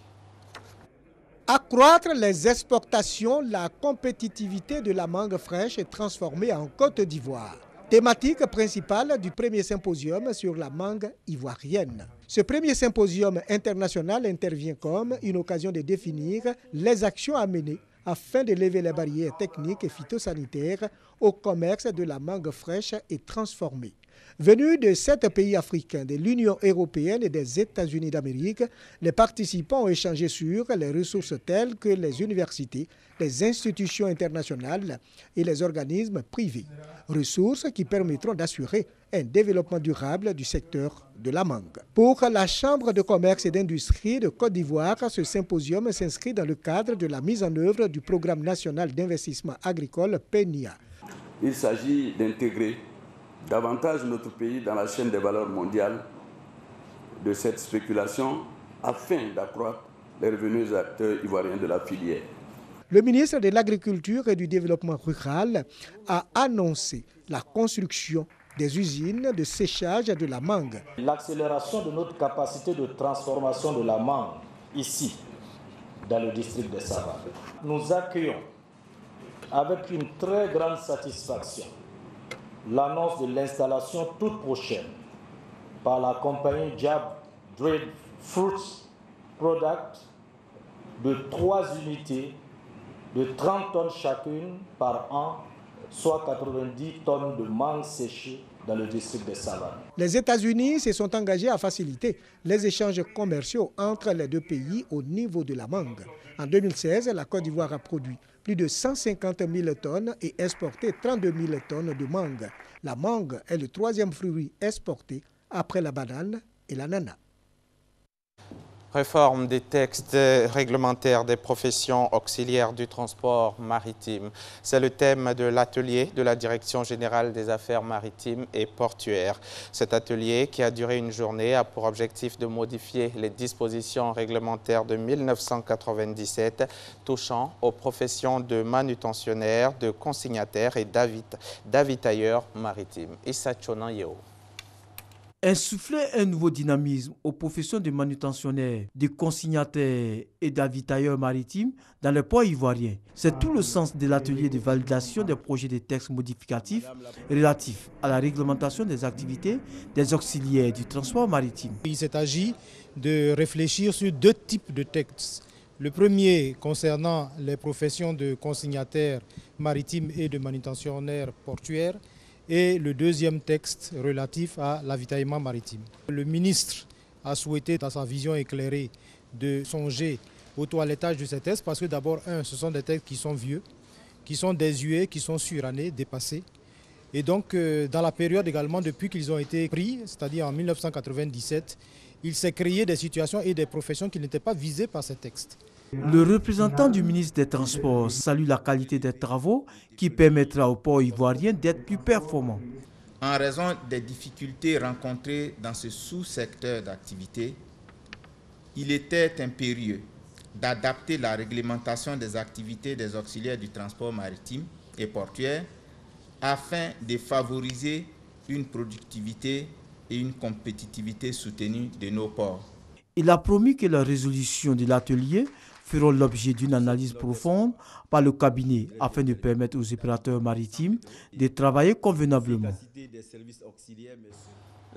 Accroître les exportations, la compétitivité de la mangue fraîche est transformée en Côte d'Ivoire. Thématique principale du premier symposium sur la mangue ivoirienne. Ce premier symposium international intervient comme une occasion de définir les actions à mener afin de lever les barrières techniques et phytosanitaires au commerce de la mangue fraîche et transformée. Venus de 7 pays africains, de l'Union européenne et des États-Unis d'Amérique, les participants ont échangé sur les ressources telles que les universités, les institutions internationales et les organismes privés. Ressources qui permettront d'assurer un développement durable du secteur de la mangue. Pour la Chambre de commerce et d'industrie de Côte d'Ivoire, ce symposium s'inscrit dans le cadre de la mise en œuvre du Programme national d'investissement agricole PNIA. Il s'agit d'intégrer davantage notre pays dans la chaîne des valeurs mondiales de cette spéculation afin d'accroître les revenus des acteurs ivoiriens de la filière. Le ministre de l'Agriculture et du Développement rural a annoncé la construction des usines de séchage de la mangue. L'accélération de notre capacité de transformation de la mangue ici, dans le district de Sava. Nous accueillons avec une très grande satisfaction l'annonce de l'installation toute prochaine par la compagnie Jab Dried Fruits Product de 3 unités de 30 tonnes chacune par an, soit 90 tonnes de mangue séchée dans le district de Savane. Les États-Unis se sont engagés à faciliter les échanges commerciaux entre les deux pays au niveau de la mangue. En 2016, la Côte d'Ivoire a produit plus de 150 000 tonnes et exporté 32 000 tonnes de mangue. La mangue est le 3e fruit exporté après la banane et l'ananas. Réforme des textes réglementaires des professions auxiliaires du transport maritime. C'est le thème de l'atelier de la Direction générale des affaires maritimes et portuaires. Cet atelier, qui a duré une journée, a pour objectif de modifier les dispositions réglementaires de 1997 touchant aux professions de manutentionnaires, de consignataires et d'avitailleurs maritimes. Issa Chonan Yeo. Insuffler un nouveau dynamisme aux professions de manutentionnaires, de consignataires et d'avitailleurs maritimes dans le port ivoirien. C'est tout le sens de l'atelier de validation des projets de textes modificatifs relatifs à la réglementation des activités des auxiliaires du transport maritime. Il s'est agi de réfléchir sur 2 types de textes. Le premier concernant les professions de consignataires maritimes et de manutentionnaires portuaires, et le deuxième texte relatif à l'avitaillement maritime. Le ministre a souhaité, dans sa vision éclairée, de songer au toilettage de ces textes parce que d'abord, ce sont des textes qui sont vieux, qui sont désuets, qui sont surannés, dépassés. Et donc, dans la période également, depuis qu'ils ont été pris, c'est-à-dire en 1997, il s'est créé des situations et des professions qui n'étaient pas visées par ces textes. Le représentant du ministre des Transports salue la qualité des travaux qui permettra au port ivoirien d'être plus performant. En raison des difficultés rencontrées dans ce sous-secteur d'activité, il était impérieux d'adapter la réglementation des activités des auxiliaires du transport maritime et portuaire afin de favoriser une productivité et une compétitivité soutenue de nos ports. Il a promis que la résolution de l'atelier feront l'objet d'une analyse profonde par le cabinet afin de permettre aux opérateurs maritimes de travailler convenablement.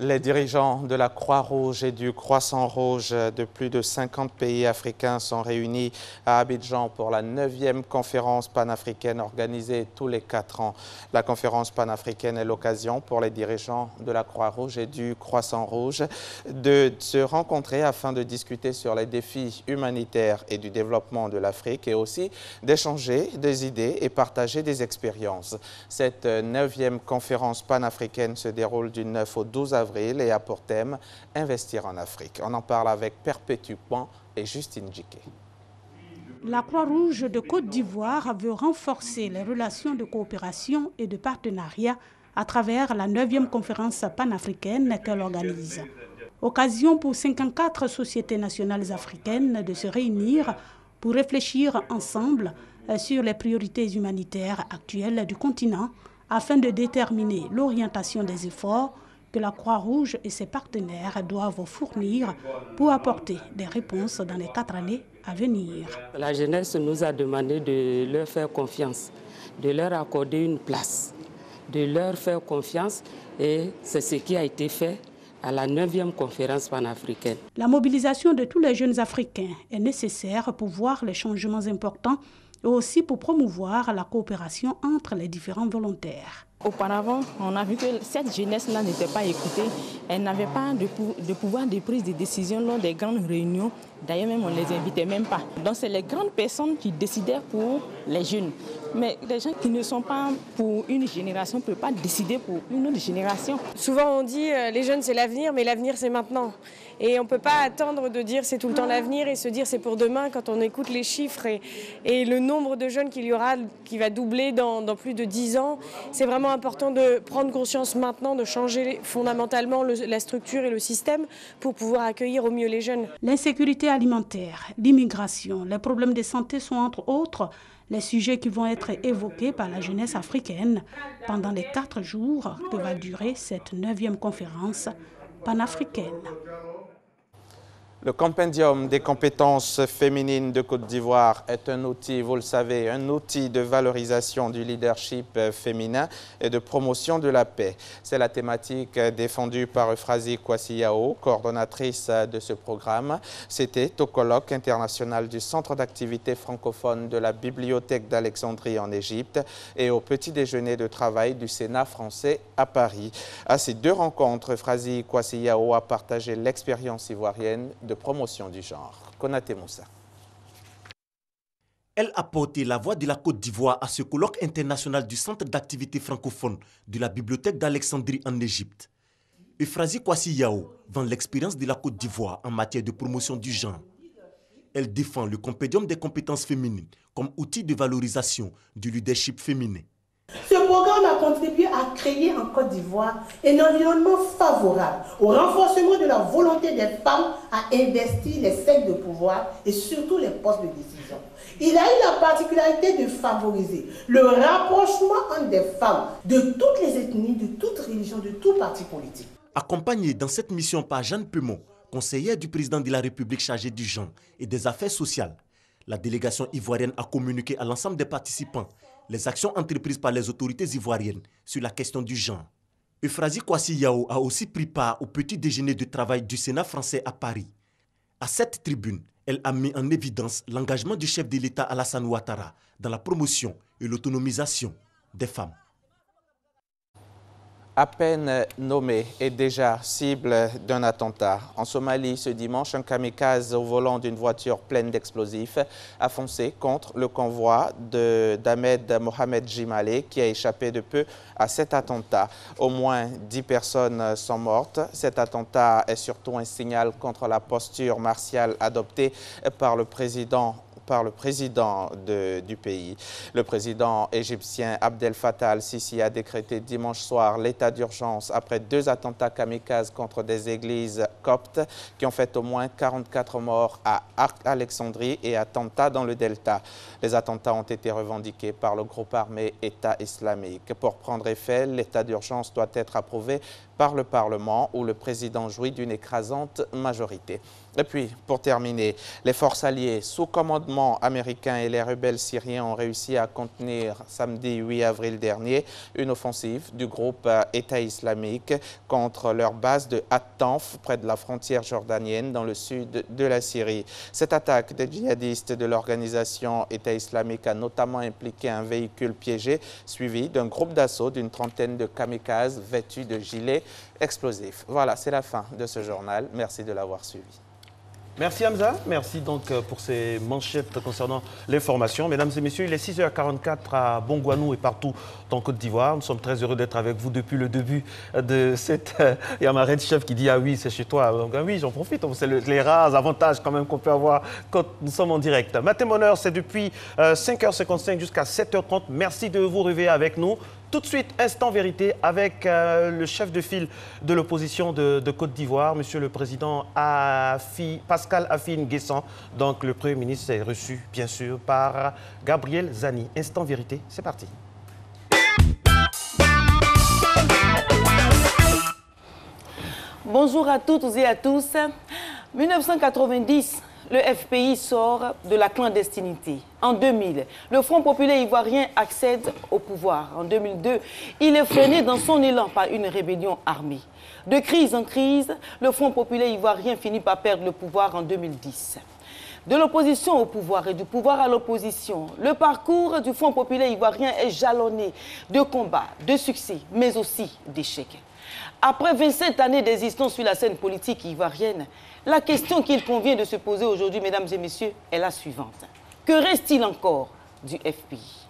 Les dirigeants de la Croix-Rouge et du Croissant-Rouge de plus de 50 pays africains sont réunis à Abidjan pour la 9e conférence panafricaine organisée tous les 4 ans. La conférence panafricaine est l'occasion pour les dirigeants de la Croix-Rouge et du Croissant-Rouge de se rencontrer afin de discuter sur les défis humanitaires et du développement de l'Afrique et aussi d'échanger des idées et partager des expériences. Cette 9e conférence panafricaine se déroule du 9 au 12 avril et a pour thème « Investir en Afrique ». On en parle avec Perpétue Pan et Justine Djiké. La Croix-Rouge de Côte d'Ivoire veut renforcer les relations de coopération et de partenariat à travers la 9e conférence panafricaine qu'elle organise. Occasion pour 54 sociétés nationales africaines de se réunir pour réfléchir ensemble sur les priorités humanitaires actuelles du continent afin de déterminer l'orientation des efforts que la Croix-Rouge et ses partenaires doivent fournir pour apporter des réponses dans les 4 années à venir. La jeunesse nous a demandé de leur faire confiance, de leur accorder une place, de leur faire confiance et c'est ce qui a été fait à la 9e conférence panafricaine. La mobilisation de tous les jeunes Africains est nécessaire pour voir les changements importants et aussi pour promouvoir la coopération entre les différents volontaires. Auparavant, on a vu que cette jeunesse-là n'était pas écoutée. Elle n'avait pas de pouvoir de prise de décision lors des grandes réunions. D'ailleurs, même on ne les invitait même pas. Donc, c'est les grandes personnes qui décidaient pour les jeunes. Mais les gens qui ne sont pas pour une génération ne peuvent pas décider pour une autre génération. Souvent, on dit les jeunes, c'est l'avenir, mais l'avenir, c'est maintenant. Et on ne peut pas attendre de dire c'est tout le temps l'avenir et se dire c'est pour demain quand on écoute les chiffres et le nombre de jeunes qu'il y aura qui va doubler dans plus de 10 ans. C'est vraiment important de prendre conscience maintenant, de changer fondamentalement la structure et le système pour pouvoir accueillir au mieux les jeunes. L'insécurité alimentaire, l'immigration, les problèmes de santé sont entre autres les sujets qui vont être évoqués par la jeunesse africaine pendant les 4 jours que va durer cette 9e conférence panafricaine. Le compendium des compétences féminines de Côte d'Ivoire est un outil, vous le savez, un outil de valorisation du leadership féminin et de promotion de la paix. C'est la thématique défendue par Euphrasie Kwasi-Yao, coordonnatrice de ce programme. C'était au colloque international du Centre d'activité francophone de la Bibliothèque d'Alexandrie en Égypte et au petit déjeuner de travail du Sénat français à Paris. À ces 2 rencontres, Euphrasie Kwasi-Yao a partagé l'expérience ivoirienne de promotion du genre. Konaté Moussa. Elle a porté la voix de la Côte d'Ivoire à ce colloque international du Centre d'activité francophone de la Bibliothèque d'Alexandrie en Égypte. Euphrasie Kwasi-Yao vend l'expérience de la Côte d'Ivoire en matière de promotion du genre. Elle défend le compendium des compétences féminines comme outil de valorisation du leadership féminin. Ce programme a contribué à créer en Côte d'Ivoire un environnement favorable au renforcement de la volonté des femmes à investir les cercles de pouvoir et surtout les postes de décision. Il a eu la particularité de favoriser le rapprochement entre des femmes de toutes les ethnies, de toutes religions, de tout parti politique. Accompagnée dans cette mission par Jeanne Pemont, conseillère du président de la République chargée du genre et des affaires sociales, la délégation ivoirienne a communiqué à l'ensemble des participants les actions entreprises par les autorités ivoiriennes sur la question du genre. Euphrasie Kwasi-Yao a aussi pris part au petit déjeuner de travail du Sénat français à Paris. À cette tribune, elle a mis en évidence l'engagement du chef de l'État Alassane Ouattara dans la promotion et l'autonomisation des femmes. à peine nommé et déjà cible d'un attentat. En Somalie, ce dimanche, un kamikaze au volant d'une voiture pleine d'explosifs a foncé contre le convoi d'Ahmed Mohamed Jimale qui a échappé de peu à cet attentat. Au moins 10 personnes sont mortes. Cet attentat est surtout un signal contre la posture martiale adoptée par le président du pays. Le président égyptien Abdel Fattah al-Sisi a décrété dimanche soir l'état d'urgence après 2 attentats kamikazes contre des églises coptes qui ont fait au moins 44 morts à Alexandrie et à Tanta dans le Delta. Les attentats ont été revendiqués par le groupe armé État islamique. Pour prendre effet, l'état d'urgence doit être approuvé par le Parlement où le président jouit d'une écrasante majorité. Et puis, pour terminer, les forces alliées sous commandement américain et les rebelles syriens ont réussi à contenir samedi 8 avril dernier une offensive du groupe État islamique contre leur base de At-Tanf près de la frontière jordanienne dans le sud de la Syrie. Cette attaque des djihadistes de l'organisation État islamique a notamment impliqué un véhicule piégé suivi d'un groupe d'assaut d'une trentaine de kamikazes vêtus de gilets explosifs. Voilà, c'est la fin de ce journal. Merci de l'avoir suivi. Merci Hamza, merci donc pour ces manchettes concernant l'information. Mesdames et messieurs, il est 6h44 à Bongouanou et partout en Côte d'Ivoire. Nous sommes très heureux d'être avec vous depuis le début de cette... Il y a ma red chef qui dit « Ah oui, c'est chez toi ». Donc ah oui, j'en profite. C'est les rares avantages quand même qu'on peut avoir quand nous sommes en direct. Matin Bonheur, c'est depuis 5h55 jusqu'à 7h30. Merci de vous réveiller avec nous. Tout de suite, instant vérité avec le chef de file de l'opposition de Côte d'Ivoire, Monsieur le Président Pascal Affi N'Guessan. Donc le Premier ministre est reçu, bien sûr, par Gabriel Zani. Instant vérité, c'est parti. Bonjour à toutes et à tous. 1990. Le FPI sort de la clandestinité. En 2000, le Front populaire ivoirien accède au pouvoir. En 2002, il est freiné dans son élan par une rébellion armée. De crise en crise, le Front populaire ivoirien finit par perdre le pouvoir en 2010. De l'opposition au pouvoir et du pouvoir à l'opposition, le parcours du Front populaire ivoirien est jalonné de combats, de succès, mais aussi d'échecs. Après 27 années d'existence sur la scène politique ivoirienne, la question qu'il convient de se poser aujourd'hui, mesdames et messieurs, est la suivante. Que reste-t-il encore du FPI?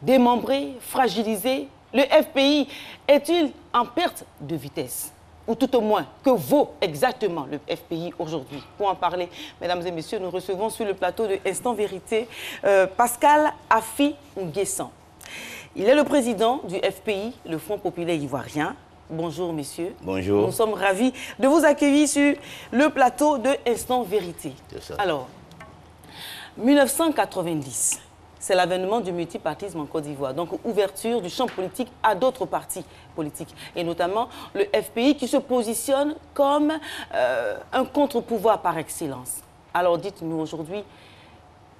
Démembré, fragilisé, le FPI est-il en perte de vitesse? Ou tout au moins, que vaut exactement le FPI aujourd'hui? Pour en parler, mesdames et messieurs, nous recevons sur le plateau de Instant Vérité Pascal Affi N'Guessan. Il est le président du FPI, le Front populaire ivoirien. Bonjour, messieurs. Bonjour. Nous sommes ravis de vous accueillir sur le plateau de Instant Vérité. Alors, 1990, c'est l'avènement du multipartisme en Côte d'Ivoire. Donc, ouverture du champ politique à d'autres partis politiques. Et notamment le FPI qui se positionne comme un contre-pouvoir par excellence. Alors, dites-nous aujourd'hui,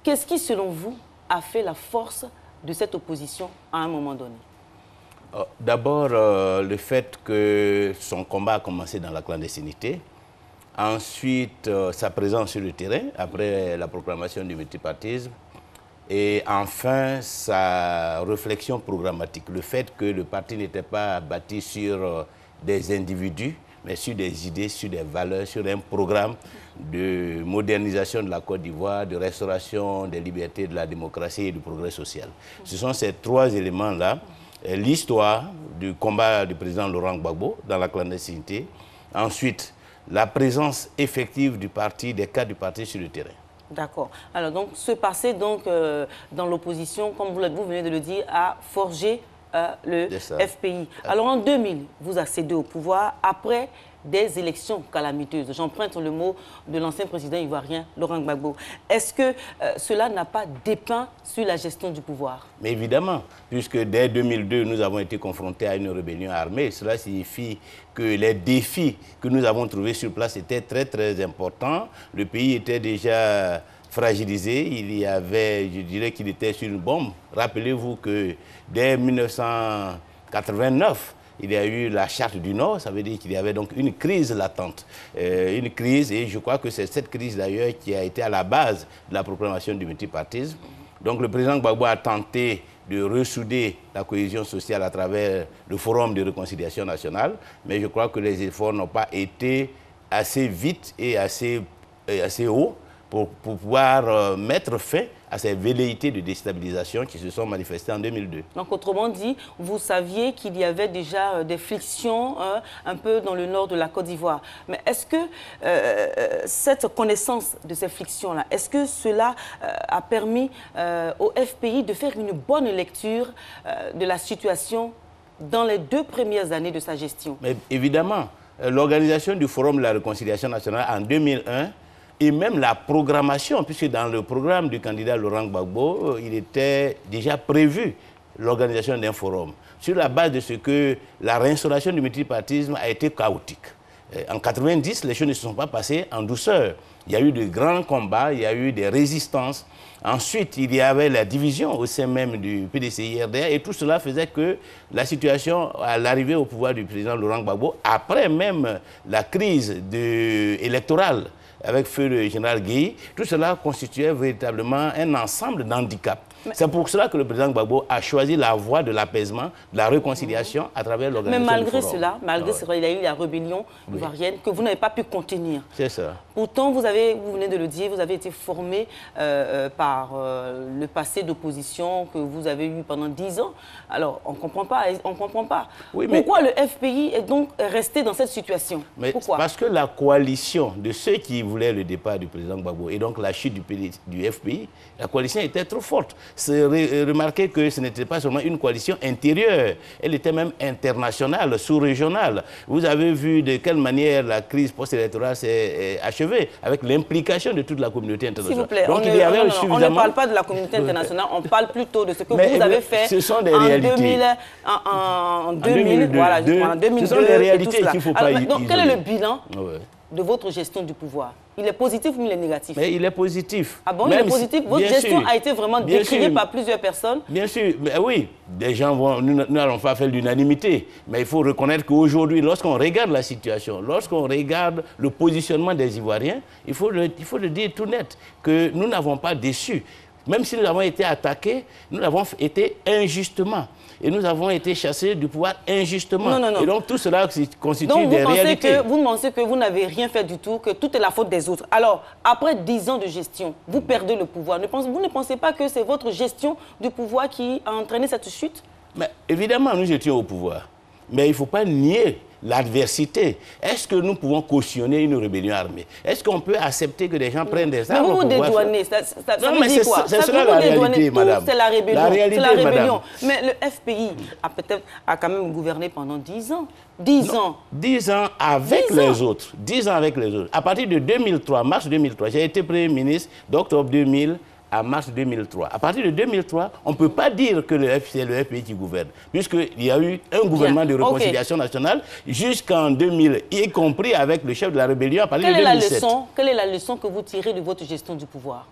qu'est-ce qui, selon vous, a fait la force de cette opposition à un moment donné? D'abord, le fait que son combat a commencé dans la clandestinité. Ensuite, sa présence sur le terrain, après la proclamation du multipartisme. Et enfin, sa réflexion programmatique. Le fait que le parti n'était pas bâti sur des individus, mais sur des idées, sur des valeurs, sur un programme de modernisation de la Côte d'Ivoire, de restauration des libertés, de la démocratie et du progrès social. Ce sont ces 3 éléments-là. L'histoire du combat du président Laurent Gbagbo dans la clandestinité. Ensuite, la présence effective du parti, des cadres du parti sur le terrain. D'accord. Alors, donc, ce passé donc, dans l'opposition, comme vous venez de le dire, a forgé le FPI. Alors, en 2000, vous accédez au pouvoir après des élections calamiteuses. J'emprunte le mot de l'ancien président ivoirien Laurent Gbagbo. Est-ce que cela n'a pas dépeint sur la gestion du pouvoir? Mais évidemment, puisque dès 2002, nous avons été confrontés à une rébellion armée. Cela signifie que les défis que nous avons trouvés sur place étaient très, très importants. Le pays était déjà fragilisé. Il y avait, je dirais qu'il était sur une bombe. Rappelez-vous que dès 1989, il y a eu la charte du Nord, ça veut dire qu'il y avait donc une crise latente. Une crise, et je crois que c'est cette crise d'ailleurs qui a été à la base de la proclamation du multipartisme. Donc le président Gbagbo a tenté de ressouder la cohésion sociale à travers le Forum de réconciliation nationale, mais je crois que les efforts n'ont pas été assez vite et assez hauts pour pouvoir mettre fin à ces velléités de déstabilisation qui se sont manifestées en 2002. Donc, autrement dit, vous saviez qu'il y avait déjà des frictions un peu dans le nord de la Côte d'Ivoire. Mais est-ce que cette connaissance de ces frictions-là, est-ce que cela a permis au FPI de faire une bonne lecture de la situation dans les 2 premières années de sa gestion? Mais évidemment, l'organisation du Forum de la réconciliation nationale en 2001 et même la programmation, puisque dans le programme du candidat Laurent Gbagbo, il était déjà prévu l'organisation d'un forum, sur la base de ce que la réinstauration du multipartisme a été chaotique. En 90, les choses ne se sont pas passées en douceur. Il y a eu de grands combats, il y a eu des résistances. Ensuite, il y avait la division au sein même du PDCI-RDA et tout cela faisait que la situation, à l'arrivée au pouvoir du président Laurent Gbagbo, après même la crise électorale, avec feu le général Guèye, tout cela constituait véritablement un ensemble d'handicaps. C'est pour cela que le président Gbagbo a choisi la voie de l'apaisement, de la réconciliation à travers l'organisation du forum. Malgré cela, il y a eu la rébellion ivoirienne que vous n'avez pas pu contenir. C'est ça. Pourtant, vous venez de le dire, vous avez été formé par le passé d'opposition que vous avez eu pendant 10 ans. Alors, on ne comprend pas. Oui, pourquoi le FPI est donc resté dans cette situation? Pourquoi? Parce que la coalition de ceux qui voulaient le départ du président Gbagbo et donc la chute du FPI, la coalition était trop forte. Remarquez que ce n'était pas seulement une coalition intérieure, elle était même internationale, sous-régionale. Vous avez vu de quelle manière la crise post-électorale s'est achevée, avec l'implication de toute la communauté internationale. S'il vous plaît, donc, on ne parle pas de la communauté internationale, on parle plutôt de ce que vous avez fait ce sont des réalités. En 2000, voilà, en 2002. Ce sont des réalités qu'il ne faut pas isoler. Donc, quel est le bilan de votre gestion du pouvoir? Il est positif ou il est négatif? Mais il est positif. Ah bon, il est positif? Votre gestion a été vraiment décriée par plusieurs personnes? Bien sûr, mais oui, des gens vont, nous n'allons pas faire l'unanimité, mais il faut reconnaître qu'aujourd'hui, lorsqu'on regarde la situation, lorsqu'on regarde le positionnement des Ivoiriens, il faut le dire tout net, que nous n'avons pas déçu. Même si nous avons été attaqués, nous avons été injustement. Et nous avons été chassés du pouvoir injustement. Non. Et donc tout cela constitue des réalités. Vous pensez que vous n'avez rien fait du tout, que tout est la faute des autres. Alors, après 10 ans de gestion, vous perdez le pouvoir. Vous ne pensez pas que c'est votre gestion du pouvoir qui a entraîné cette chute? Mais évidemment, nous étions au pouvoir. Mais il ne faut pas nier l'adversité. Est-ce que nous pouvons cautionner une rébellion armée? Est-ce qu'on peut accepter que des gens prennent des armes? Mais vous vous dédouanez. Ça veut dire quoi? C'est cela la réalité, madame. C'est la rébellion. La réalité, c'est la rébellion. madame. Mais le FPI a quand même gouverné pendant 10 ans. 10 ans. 10 ans avec les autres. 10 ans avec les autres. À partir de 2003, mars 2003, j'ai été Premier ministre d'octobre 2000 à mars 2003. À partir de 2003, on ne peut pas dire que c'est le FPI qui gouverne, puisqu'il y a eu un gouvernement de réconciliation nationale jusqu'en 2000, y compris avec le chef de la rébellion à partir de 2007. Quelle est la leçon que vous tirez de votre gestion du pouvoir?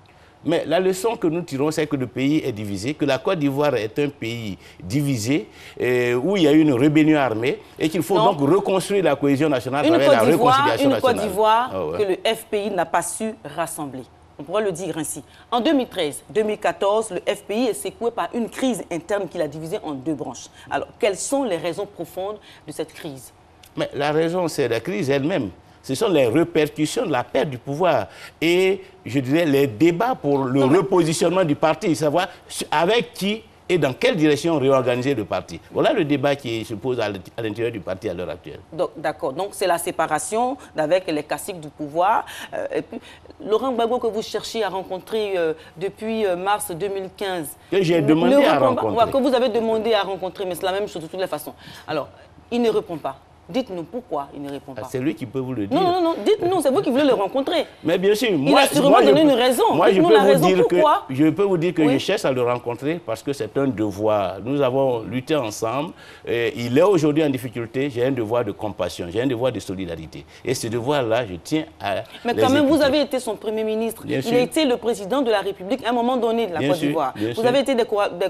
Mais la leçon que nous tirons, c'est que le pays est divisé, que la Côte d'Ivoire est un pays divisé, où il y a eu une rébellion armée, et qu'il faut donc reconstruire la cohésion nationale à travers la réconciliation nationale. Une Côte d'Ivoire que le FPI n'a pas su rassembler. On pourrait le dire ainsi. En 2013-2014, le FPI est secoué par une crise interne qui l'a divisé en 2 branches. Alors, quelles sont les raisons profondes de cette crise? Mais la raison, c'est la crise elle-même. Ce sont les répercussions de la perte du pouvoir et, je dirais, les débats pour le repositionnement du parti, savoir avec qui et dans quelle direction réorganiser le parti. Voilà le débat qui se pose à l'intérieur du parti à l'heure actuelle. D'accord. Donc, c'est la séparation avec les caciques du pouvoir. Et puis, Laurent Gbagbo, que vous cherchez à rencontrer depuis mars 2015. Que j'ai demandé à rencontrer. Que vous avez demandé à rencontrer, mais c'est la même chose de toutes les façons. Alors, il ne répond pas. Dites-nous pourquoi il ne répond pas. C'est lui qui peut vous le dire. Non, dites-nous, c'est vous qui voulez le rencontrer. Mais bien sûr, il a sûrement donné une raison. Moi, je peux vous dire que je cherche à le rencontrer parce que c'est un devoir. Nous avons lutté ensemble. Il est aujourd'hui en difficulté. J'ai un devoir de compassion, j'ai un devoir de solidarité. Et ce devoir-là, je tiens à Mais quand même, vous avez été son Premier ministre. Il a été le président de la République à un moment donné de la Côte d'Ivoire. Vous avez été des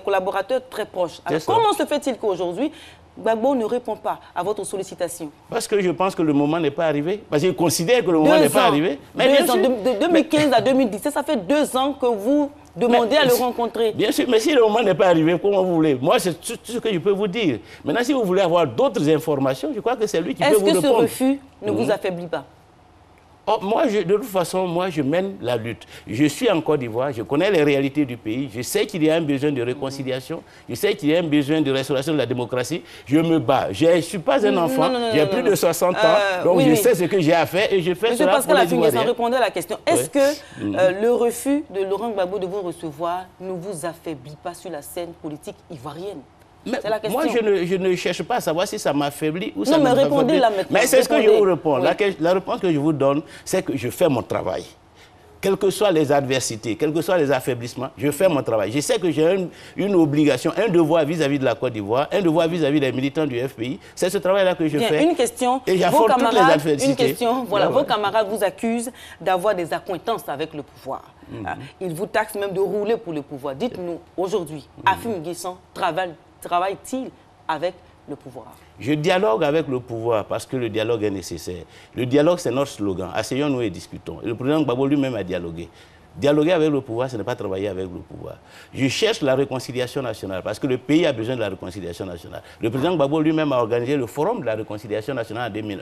collaborateurs très proches. Alors, comment se fait-il qu'aujourd'hui, Gbagbo ne répond pas à votre sollicitation? Parce que je pense que le moment n'est pas arrivé. Parce qu'il considère que le moment n'est pas arrivé. Mais de 2015 à 2017, ça fait 2 ans que vous Demandez à le rencontrer. Bien sûr, mais si le moment n'est pas arrivé, comment vous voulez? Moi, c'est tout ce que je peux vous dire. Maintenant, si vous voulez avoir d'autres informations, je crois que c'est lui qui peut vous répondre. Est-ce que ce refus ne vous affaiblit pas? Oh, moi, de toute façon, moi, je mène la lutte. Je suis en Côte d'Ivoire, je connais les réalités du pays, je sais qu'il y a un besoin de réconciliation, je sais qu'il y a un besoin de restauration de la démocratie. Je me bats. Je ne suis pas un enfant, j'ai plus de 60 ans, donc je sais ce que j'ai à faire et je fais cela pour les Ivoiriens. Répondez à la question. Est-ce que le refus de Laurent Gbagbo de vous recevoir ne vous affaiblit pas sur la scène politique ivoirienne? Mais moi, je ne cherche pas à savoir si ça m'affaiblit ou ça ne m'affaiblit. Non, mais répondez là maintenant. Mais c'est ce que je vous réponds. Oui. La réponse que je vous donne, c'est que je fais mon travail. Quelles que soient les adversités, quels que soient les affaiblissements, je fais mon travail. Je sais que j'ai une obligation, un devoir vis-à-vis de la Côte d'Ivoire, un devoir vis-à-vis des militants du FPI. C'est ce travail-là que je fais. Une question. Et j'affronte toutes les adversités. Une question. Voilà, vos camarades vous accusent d'avoir des accointances avec le pouvoir. Ils vous taxent même de rouler pour le pouvoir. Dites-nous, aujourd'hui, Afim Guessan travaille-t-il avec le pouvoir? Je dialogue avec le pouvoir parce que le dialogue est nécessaire. Le dialogue, c'est notre slogan. Asseyons-nous et discutons. Et le président Gbagbo lui-même a dialogué. Dialoguer avec le pouvoir, ce n'est pas travailler avec le pouvoir. Je cherche la réconciliation nationale parce que le pays a besoin de la réconciliation nationale. Le président Gbagbo lui-même a organisé le forum de la réconciliation nationale en 2001.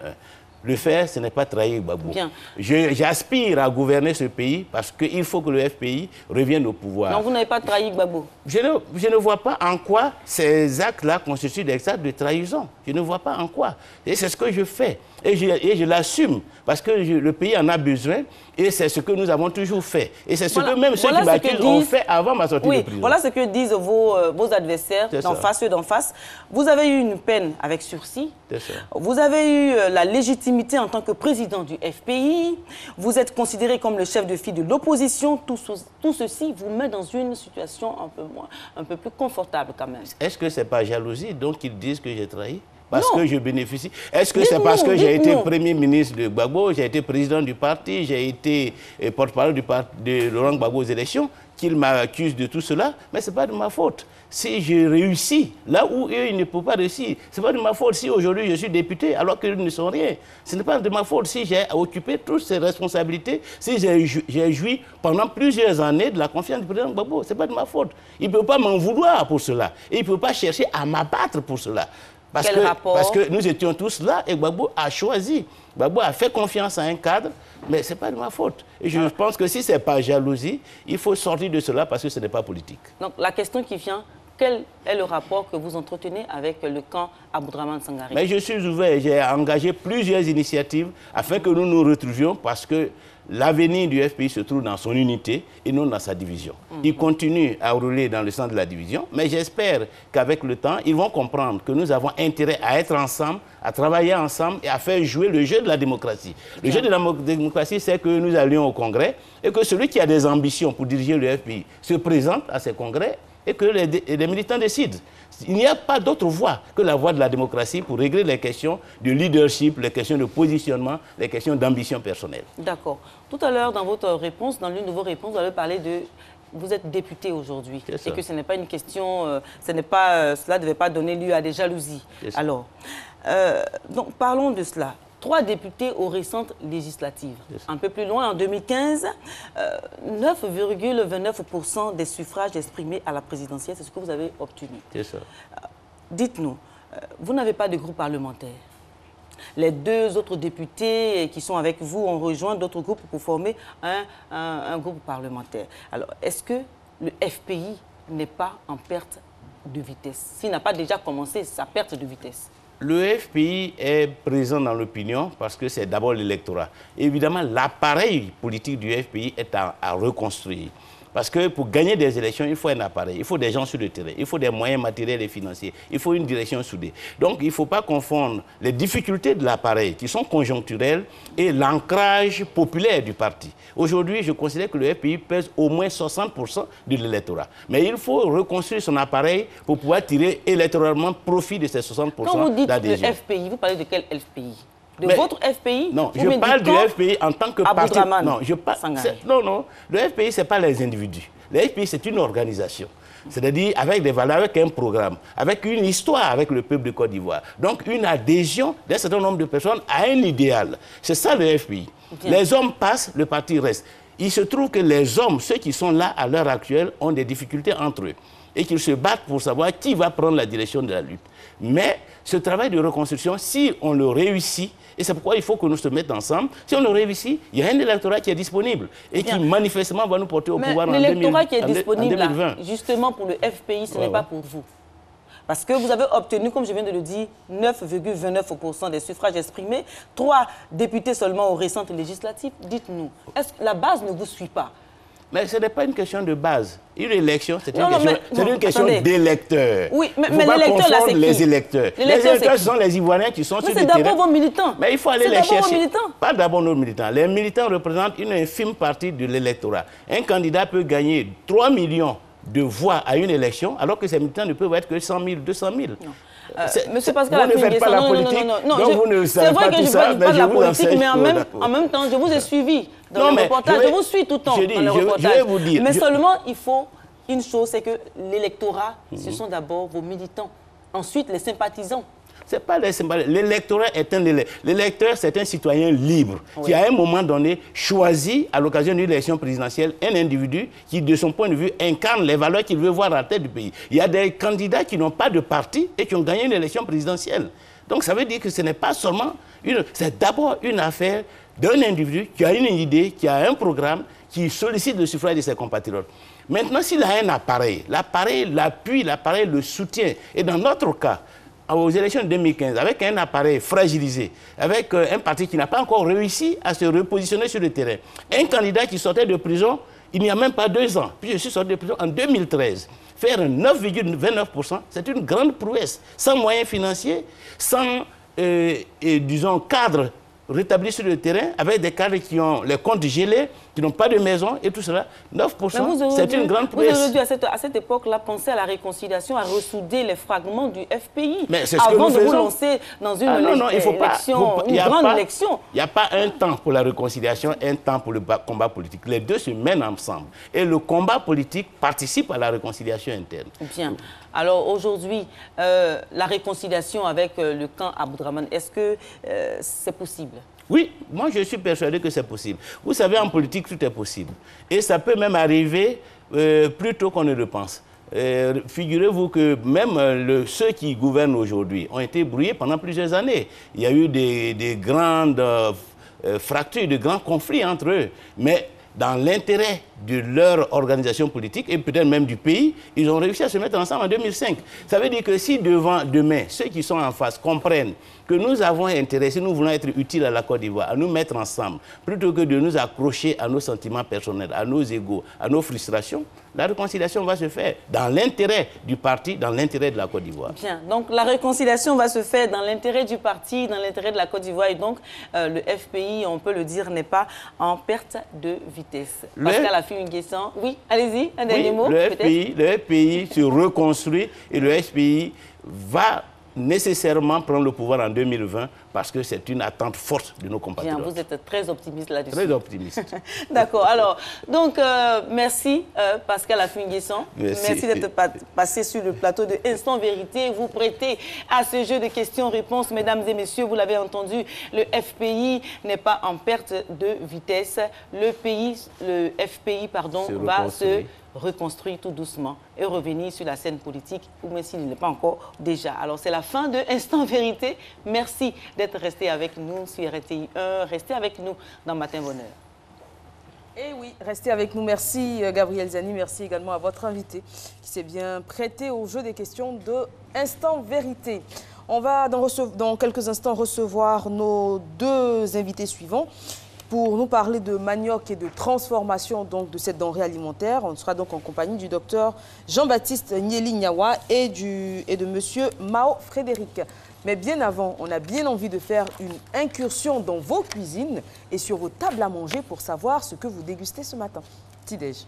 Le faire, ce n'est pas trahir Gbagbo. J'aspire à gouverner ce pays parce qu'il faut que le FPI revienne au pouvoir. Non, vous n'avez pas trahi Gbagbo. Je ne vois pas en quoi ces actes-là constituent des actes de trahison. Je ne vois pas en quoi. Et c'est ce que je fais. Et je l'assume parce que le pays en a besoin et c'est ce que nous avons toujours fait. Et c'est ce que même ceux qui m'accusent ont fait avant ma sortie de prison. Voilà ce que disent vos adversaires d'en face, ceux d'en face. Vous avez eu une peine avec sursis. Vous avez eu la légitimité en tant que président du FPI. Vous êtes considéré comme le chef de file de l'opposition. Tout ceci vous met dans une situation un peu plus confortable quand même. Est-ce que ce n'est pas jalousie donc qu'ils disent que j'ai trahi? Parce que je bénéficie. Est-ce que c'est parce que j'ai été Premier ministre de Gbagbo, j'ai été président du parti, j'ai été porte-parole de Laurent Gbagbo aux élections, qu'ils m'accusent de tout cela? Mais ce n'est pas de ma faute. Si je réussis là où eux, ils ne peuvent pas réussir, ce n'est pas de ma faute si aujourd'hui je suis député alors qu'ils ne sont rien. Ce n'est pas de ma faute si j'ai occupé toutes ces responsabilités, si j'ai joui pendant plusieurs années de la confiance du président Gbagbo. Ce n'est pas de ma faute. Il ne peut pas m'en vouloir pour cela. Et il ne peut pas chercher à m'abattre pour cela. Parce que nous étions tous là et Gbagbo a choisi. Gbagbo a fait confiance à un cadre, mais ce n'est pas de ma faute. Et je pense que si ce n'est pas jalousie, il faut sortir de cela parce que ce n'est pas politique. Donc la question qui vient, quel est le rapport que vous entretenez avec le camp Abdrahmane Sangaré? Mais je suis ouvert, j'ai engagé plusieurs initiatives afin que nous nous retrouvions parce que l'avenir du FPI se trouve dans son unité et non dans sa division. Il continue à rouler dans le sens de la division, mais j'espère qu'avec le temps, ils vont comprendre que nous avons intérêt à être ensemble, à travailler ensemble et à faire jouer le jeu de la démocratie. Le jeu de la démocratie, c'est que nous allions au Congrès et que celui qui a des ambitions pour diriger le FPI se présente à ces congrès et que les militants décident. Il n'y a pas d'autre voie que la voie de la démocratie pour régler les questions de leadership, les questions de positionnement, les questions d'ambition personnelle. D'accord. Tout à l'heure, dans votre réponse, dans l'une de vos réponses, vous avez parlé de... Vous êtes député aujourd'hui et que ce n'est pas une question... cela ne devait pas donner lieu à des jalousies. Alors, donc parlons de cela. 3 députés aux récentes législatives. Un peu plus loin, en 2015, 9,29% des suffrages exprimés à la présidentielle, c'est ce que vous avez obtenu. C'est ça. Dites-nous, vous n'avez pas de groupe parlementaire. Les 2 autres députés qui sont avec vous ont rejoint d'autres groupes pour former un groupe parlementaire. Alors, est-ce que le FPI n'est pas en perte de vitesse? S'il n'a pas déjà commencé sa perte de vitesse? Le FPI est présent dans l'opinion parce que c'est d'abord l'électorat. Évidemment, l'appareil politique du FPI est à reconstruire. Parce que pour gagner des élections, il faut un appareil, il faut des gens sur le terrain, il faut des moyens matériels et financiers, il faut une direction soudée. Donc il ne faut pas confondre les difficultés de l'appareil qui sont conjoncturelles et l'ancrage populaire du parti. Aujourd'hui, je considère que le FPI pèse au moins 60% de l'électorat. Mais il faut reconstruire son appareil pour pouvoir tirer électoralement profit de ces 60% d'adhésion. Quand vous dites le FPI, vous parlez de quel FPI? Votre FPI? Non, je parle du FPI en tant que parti. Non, le FPI, ce n'est pas les individus. Le FPI, c'est une organisation. C'est-à-dire avec des valeurs, avec un programme, avec une histoire avec le peuple de Côte d'Ivoire. Donc une adhésion d'un certain nombre de personnes à un idéal. C'est ça le FPI. Bien. Les hommes passent, le parti reste. Il se trouve que les hommes, ceux qui sont là à l'heure actuelle, ont des difficultés entre eux et qu'ils se battent pour savoir qui va prendre la direction de la lutte. Mais ce travail de reconstruction, si on le réussit, et c'est pourquoi il faut que nous se mettions ensemble, si on le réussit, il y a un électorat qui est disponible et qui manifestement va nous porter au pouvoir en 2020. L'électorat qui est disponible, là, justement pour le FPI, ce n'est pas pour vous. Parce que vous avez obtenu, comme je viens de le dire, 9,29% des suffrages exprimés, 3 députés seulement aux récentes législatives. Dites-nous, est-ce que la base ne vous suit pas? Mais ce n'est pas une question de base. Une élection, c'est une question d'électeurs. Oui, mais l'électeur, là, c'est qui? Les électeurs. Les électeurs, ce sont les Ivoiriens qui sont sur le terrain. Mais c'est d'abord vos militants. Mais il faut aller les chercher. Pas d'abord nos militants. Les militants représentent une infime partie de l'électorat. Un candidat peut gagner 3 millions de voix à une élection, alors que ces militants ne peuvent être que 100 000, 200 000. Monsieur Pascal, vous ne faites pas la politique, donc vous ne savez pas tout ça. C'est vrai que je ne fais pas de la politique, mais en même temps, je vous ai suivi dans le reportage. Je vous suis tout le temps dans le reportage. Je vais vous dire. Mais seulement, il faut une chose, c'est que l'électorat, ce sont d'abord vos militants. Ensuite, les sympathisants. C'est pas les sympathisants. L'électorat est un électeur. L'électeur, c'est un citoyen libre qui, à un moment donné, choisit, à l'occasion d'une élection présidentielle, un individu qui, de son point de vue, incarne les valeurs qu'il veut voir à la tête du pays. Il y a des candidats qui n'ont pas de parti et qui ont gagné une élection présidentielle. Donc, ça veut dire que ce n'est pas seulement c'est d'abord une affaire d'un individu qui a une idée, qui a un programme, qui sollicite le suffrage de ses compatriotes. Maintenant, s'il a un appareil, l'appareil l'appuie, l'appareil le soutient. Et dans notre cas, aux élections de 2015, avec un appareil fragilisé, avec un parti qui n'a pas encore réussi à se repositionner sur le terrain, un candidat qui sortait de prison il n'y a même pas 2 ans, puis je suis sorti de prison en 2013, faire 9,29%, c'est une grande prouesse, sans moyens financiers, sans, disons, cadre rétabli sur le terrain, avec des cadres qui ont les comptes gelés, qui n'ont pas de maison et tout cela. 9%, c'est une grande prouesse. Vous auriez dû, à cette époque-là, penser à la réconciliation, à ressouder les fragments du FPI. Mais c'est ce que nous faisons. Avant de vous lancer dans une grande élection. Il n'y a pas un temps pour la réconciliation, un temps pour le combat politique. Les deux se mènent ensemble. Et le combat politique participe à la réconciliation interne. Bien. Alors aujourd'hui, la réconciliation avec le camp Abdrahmane, est-ce que c'est possible? Oui, moi je suis persuadé que c'est possible. Vous savez, en politique, tout est possible. Et ça peut même arriver plus tôt qu'on ne le pense. Figurez-vous que même ceux qui gouvernent aujourd'hui ont été brouillés pendant plusieurs années. Il y a eu des grandes fractures, de grands conflits entre eux. Mais dans l'intérêt de leur organisation politique et peut-être même du pays, ils ont réussi à se mettre ensemble en 2005. Ça veut dire que si demain, ceux qui sont en face comprennent que nous avons intérêt, si nous voulons être utiles à la Côte d'Ivoire, à nous mettre ensemble, plutôt que de nous accrocher à nos sentiments personnels, à nos égos, à nos frustrations, la réconciliation va se faire dans l'intérêt du parti, dans l'intérêt de la Côte d'Ivoire. Bien, donc la réconciliation va se faire dans l'intérêt du parti, dans l'intérêt de la Côte d'Ivoire, et donc le FPI, on peut le dire, n'est pas en perte de vitesse. Pascal a fait une question. Oui, allez-y, un dernier mot. Le FPI se reconstruit et le FPI va nécessairement prendre le pouvoir en 2020 parce que c'est une attente forte de nos compatriotes. Bien, vous êtes très optimiste là-dessus. Très optimiste. D'accord. Alors, donc, merci Pascal Affi-N'Guessan. Merci d'être passé sur le plateau de Instant Vérité. Vous prêtez à ce jeu de questions-réponses, mesdames et messieurs. Vous l'avez entendu, le FPI n'est pas en perte de vitesse. Le FPI, va se reconstruire tout doucement et revenir sur la scène politique, ou même s'il n'est pas encore déjà. Alors, c'est la fin de Instant Vérité. Merci d'être resté avec nous sur RTI 1. Restez avec nous dans Matin Bonheur. Et oui, restez avec nous. Merci Gabriel Zani. Merci également à votre invité qui s'est bien prêté au jeu des questions de Instant Vérité. On va dans quelques instants recevoir nos 2 invités suivants pour nous parler de manioc et de transformation donc, de cette denrée alimentaire. On sera donc en compagnie du docteur Jean-Baptiste Nieli Nyawa et de monsieur Mao Frédéric. Mais bien avant, on a bien envie de faire une incursion dans vos cuisines et sur vos tables à manger pour savoir ce que vous dégustez ce matin. Petit-déj.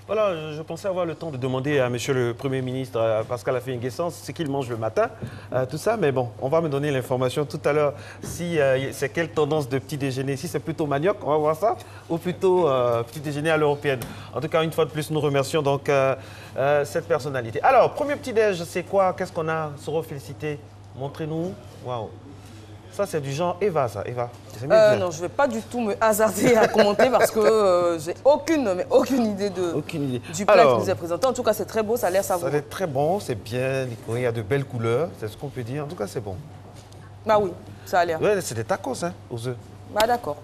Voilà, je pensais avoir le temps de demander à monsieur le Premier ministre, à Pascal Affi-N'Guessan, ce qu'il mange le matin, tout ça. Mais bon, on va me donner l'information tout à l'heure si c'est quelle tendance de petit déjeuner. Si c'est plutôt manioc, on va voir ça, ou plutôt petit déjeuner à l'européenne. En tout cas, une fois de plus, nous remercions donc cette personnalité. Alors, premier petit déj, c'est quoi? Qu'est-ce qu'on a? Soro, félicité. Montrez-nous. Waouh. Ça, c'est du genre Eva, ça. Eva, non, je ne vais pas du tout me hasarder à commenter parce que j'ai aucune idée du plat qui nous est présenté. En tout cas, c'est très beau, ça a l'air savoureux. Ça a l'air très bon, c'est bien, il y a de belles couleurs, c'est ce qu'on peut dire. En tout cas, c'est bon. Bah oui, ça a l'air. Ouais, c'est des tacos, hein, aux œufs. Bah d'accord.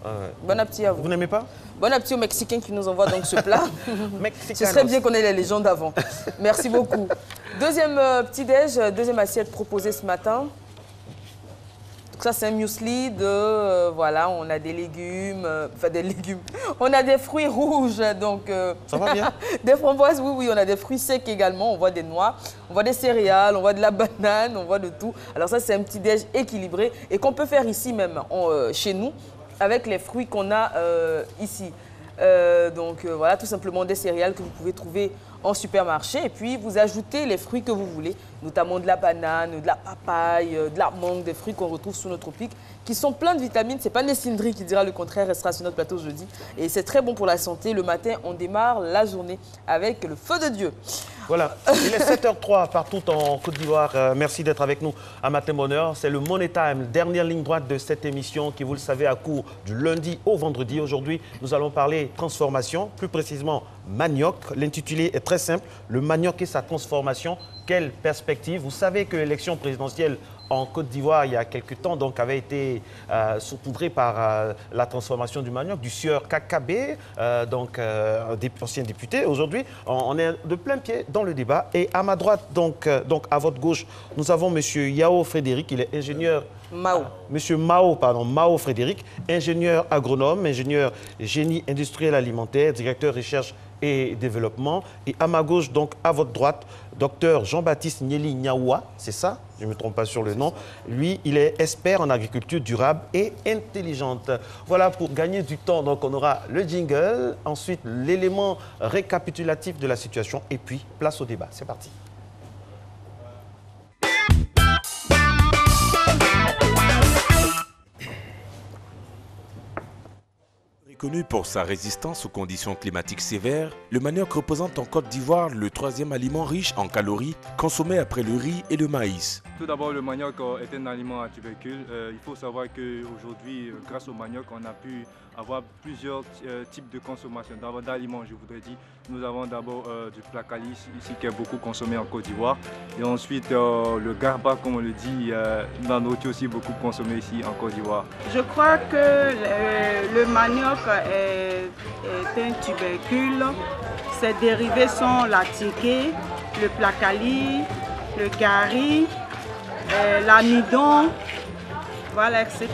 Bon appétit à vous. Vous n'aimez pas? Bon appétit aux Mexicains qui nous envoient donc ce plat. Ce serait bien qu'on ait les légendes avant. Merci beaucoup. Deuxième petit-déj, deuxième assiette proposée ce matin. Donc ça, c'est un muesli de... voilà, on a des légumes, on a des fruits rouges, donc... ça va bien? Des framboises, oui, on a des fruits secs également, on voit des noix, on voit des céréales, on voit de la banane, on voit de tout. Alors ça, c'est un petit déj équilibré et qu'on peut faire ici même, chez nous, avec les fruits qu'on a ici. Voilà, tout simplement des céréales que vous pouvez trouver en supermarché. Et puis, vous ajoutez les fruits que vous voulez, notamment de la banane, de la papaye, de la mangue, des fruits qu'on retrouve sous nos tropiques, qui sont pleins de vitamines. C'est pas Nessindri qui dira le contraire, restera sur notre plateau jeudi. Et c'est très bon pour la santé. Le matin, on démarre la journée avec le feu de Dieu. Voilà, il est 7h03 partout en Côte d'Ivoire. Merci d'être avec nous à Matin Bonheur. C'est le Money Time, dernière ligne droite de cette émission qui, vous le savez, a cours du lundi au vendredi. Aujourd'hui, nous allons parler transformation, plus précisément manioc. L'intitulé est très simple, le manioc et sa transformation. Quelle perspective? Vous savez que l'élection présidentielle en Côte d'Ivoire, il y a quelques temps, donc, avait été saupoudrée par la transformation du manioc, du sieur Kakabé, ancien député. Aujourd'hui, on est de plein pied dans le débat. Et à ma droite, donc à votre gauche, nous avons M. Yao Frédéric, il est ingénieur... Mao Frédéric, ingénieur agronome, ingénieur génie industriel alimentaire, directeur recherche et développement. Et à ma gauche, donc à votre droite, docteur Jean-Baptiste Nieli Niaoua, c'est ça? Je ne me trompe pas sur le nom. Lui, il est expert en agriculture durable et intelligente. Voilà, pour gagner du temps, donc on aura le jingle, ensuite l'élément récapitulatif de la situation et puis place au débat. C'est parti. Connu pour sa résistance aux conditions climatiques sévères, le manioc représente en Côte d'Ivoire le troisième aliment riche en calories consommé après le riz et le maïs. Tout d'abord, le manioc est un aliment à tubercules. Il faut savoir qu'aujourd'hui, grâce au manioc, on a pu avoir plusieurs types de consommation. D'abord d'aliments, je voudrais dire. Nous avons d'abord du placali ici qui est beaucoup consommé en Côte d'Ivoire. Et ensuite, le garba, comme on le dit, la nourriture aussi beaucoup consommée ici en Côte d'Ivoire. Je crois que le manioc est un tubercule. Ses dérivés sont la tiquée, le placali, le gari, l'amidon, voilà, etc.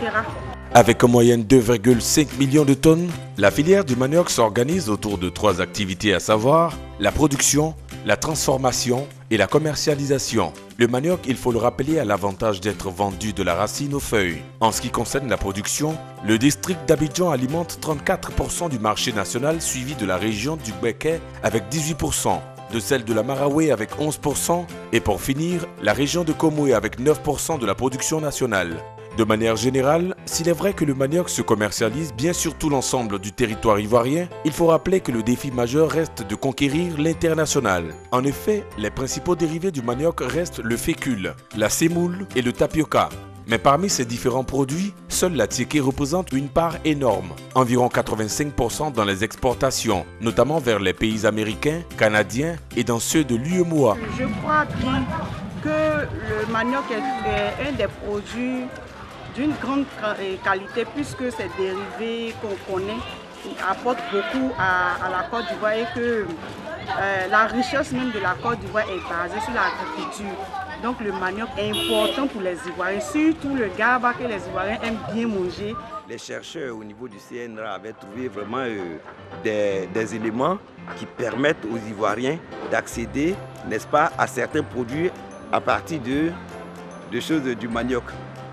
Avec en moyenne 2,5 millions de tonnes, la filière du manioc s'organise autour de 3 activités, à savoir la production, la transformation et la commercialisation. Le manioc, il faut le rappeler, a l'avantage d'être vendu de la racine aux feuilles. En ce qui concerne la production, le district d'Abidjan alimente 34% du marché national, suivi de la région du Béquet avec 18%. De celle de la Maraoué avec 11% et pour finir, la région de Komoué avec 9% de la production nationale. De manière générale, s'il est vrai que le manioc se commercialise bien sur tout l'ensemble du territoire ivoirien, il faut rappeler que le défi majeur reste de conquérir l'international. En effet, les principaux dérivés du manioc restent le fécule, la sémoule et le tapioca. Mais parmi ces différents produits, seule la tiquée représente une part énorme, environ 85% dans les exportations, notamment vers les pays américains, canadiens et dans ceux de l'UEMOA. Je crois bien que le manioc est un des produits d'une grande qualité puisque ces dérivés qu'on connaît apportent beaucoup à la Côte d'Ivoire et que la richesse même de la Côte d'Ivoire est basée sur l'agriculture. Donc le manioc est important pour les Ivoiriens, surtout le garba que les Ivoiriens aiment bien manger. Les chercheurs au niveau du CNRA avaient trouvé vraiment des éléments qui permettent aux Ivoiriens d'accéder, n'est-ce pas, à certains produits à partir de choses du manioc.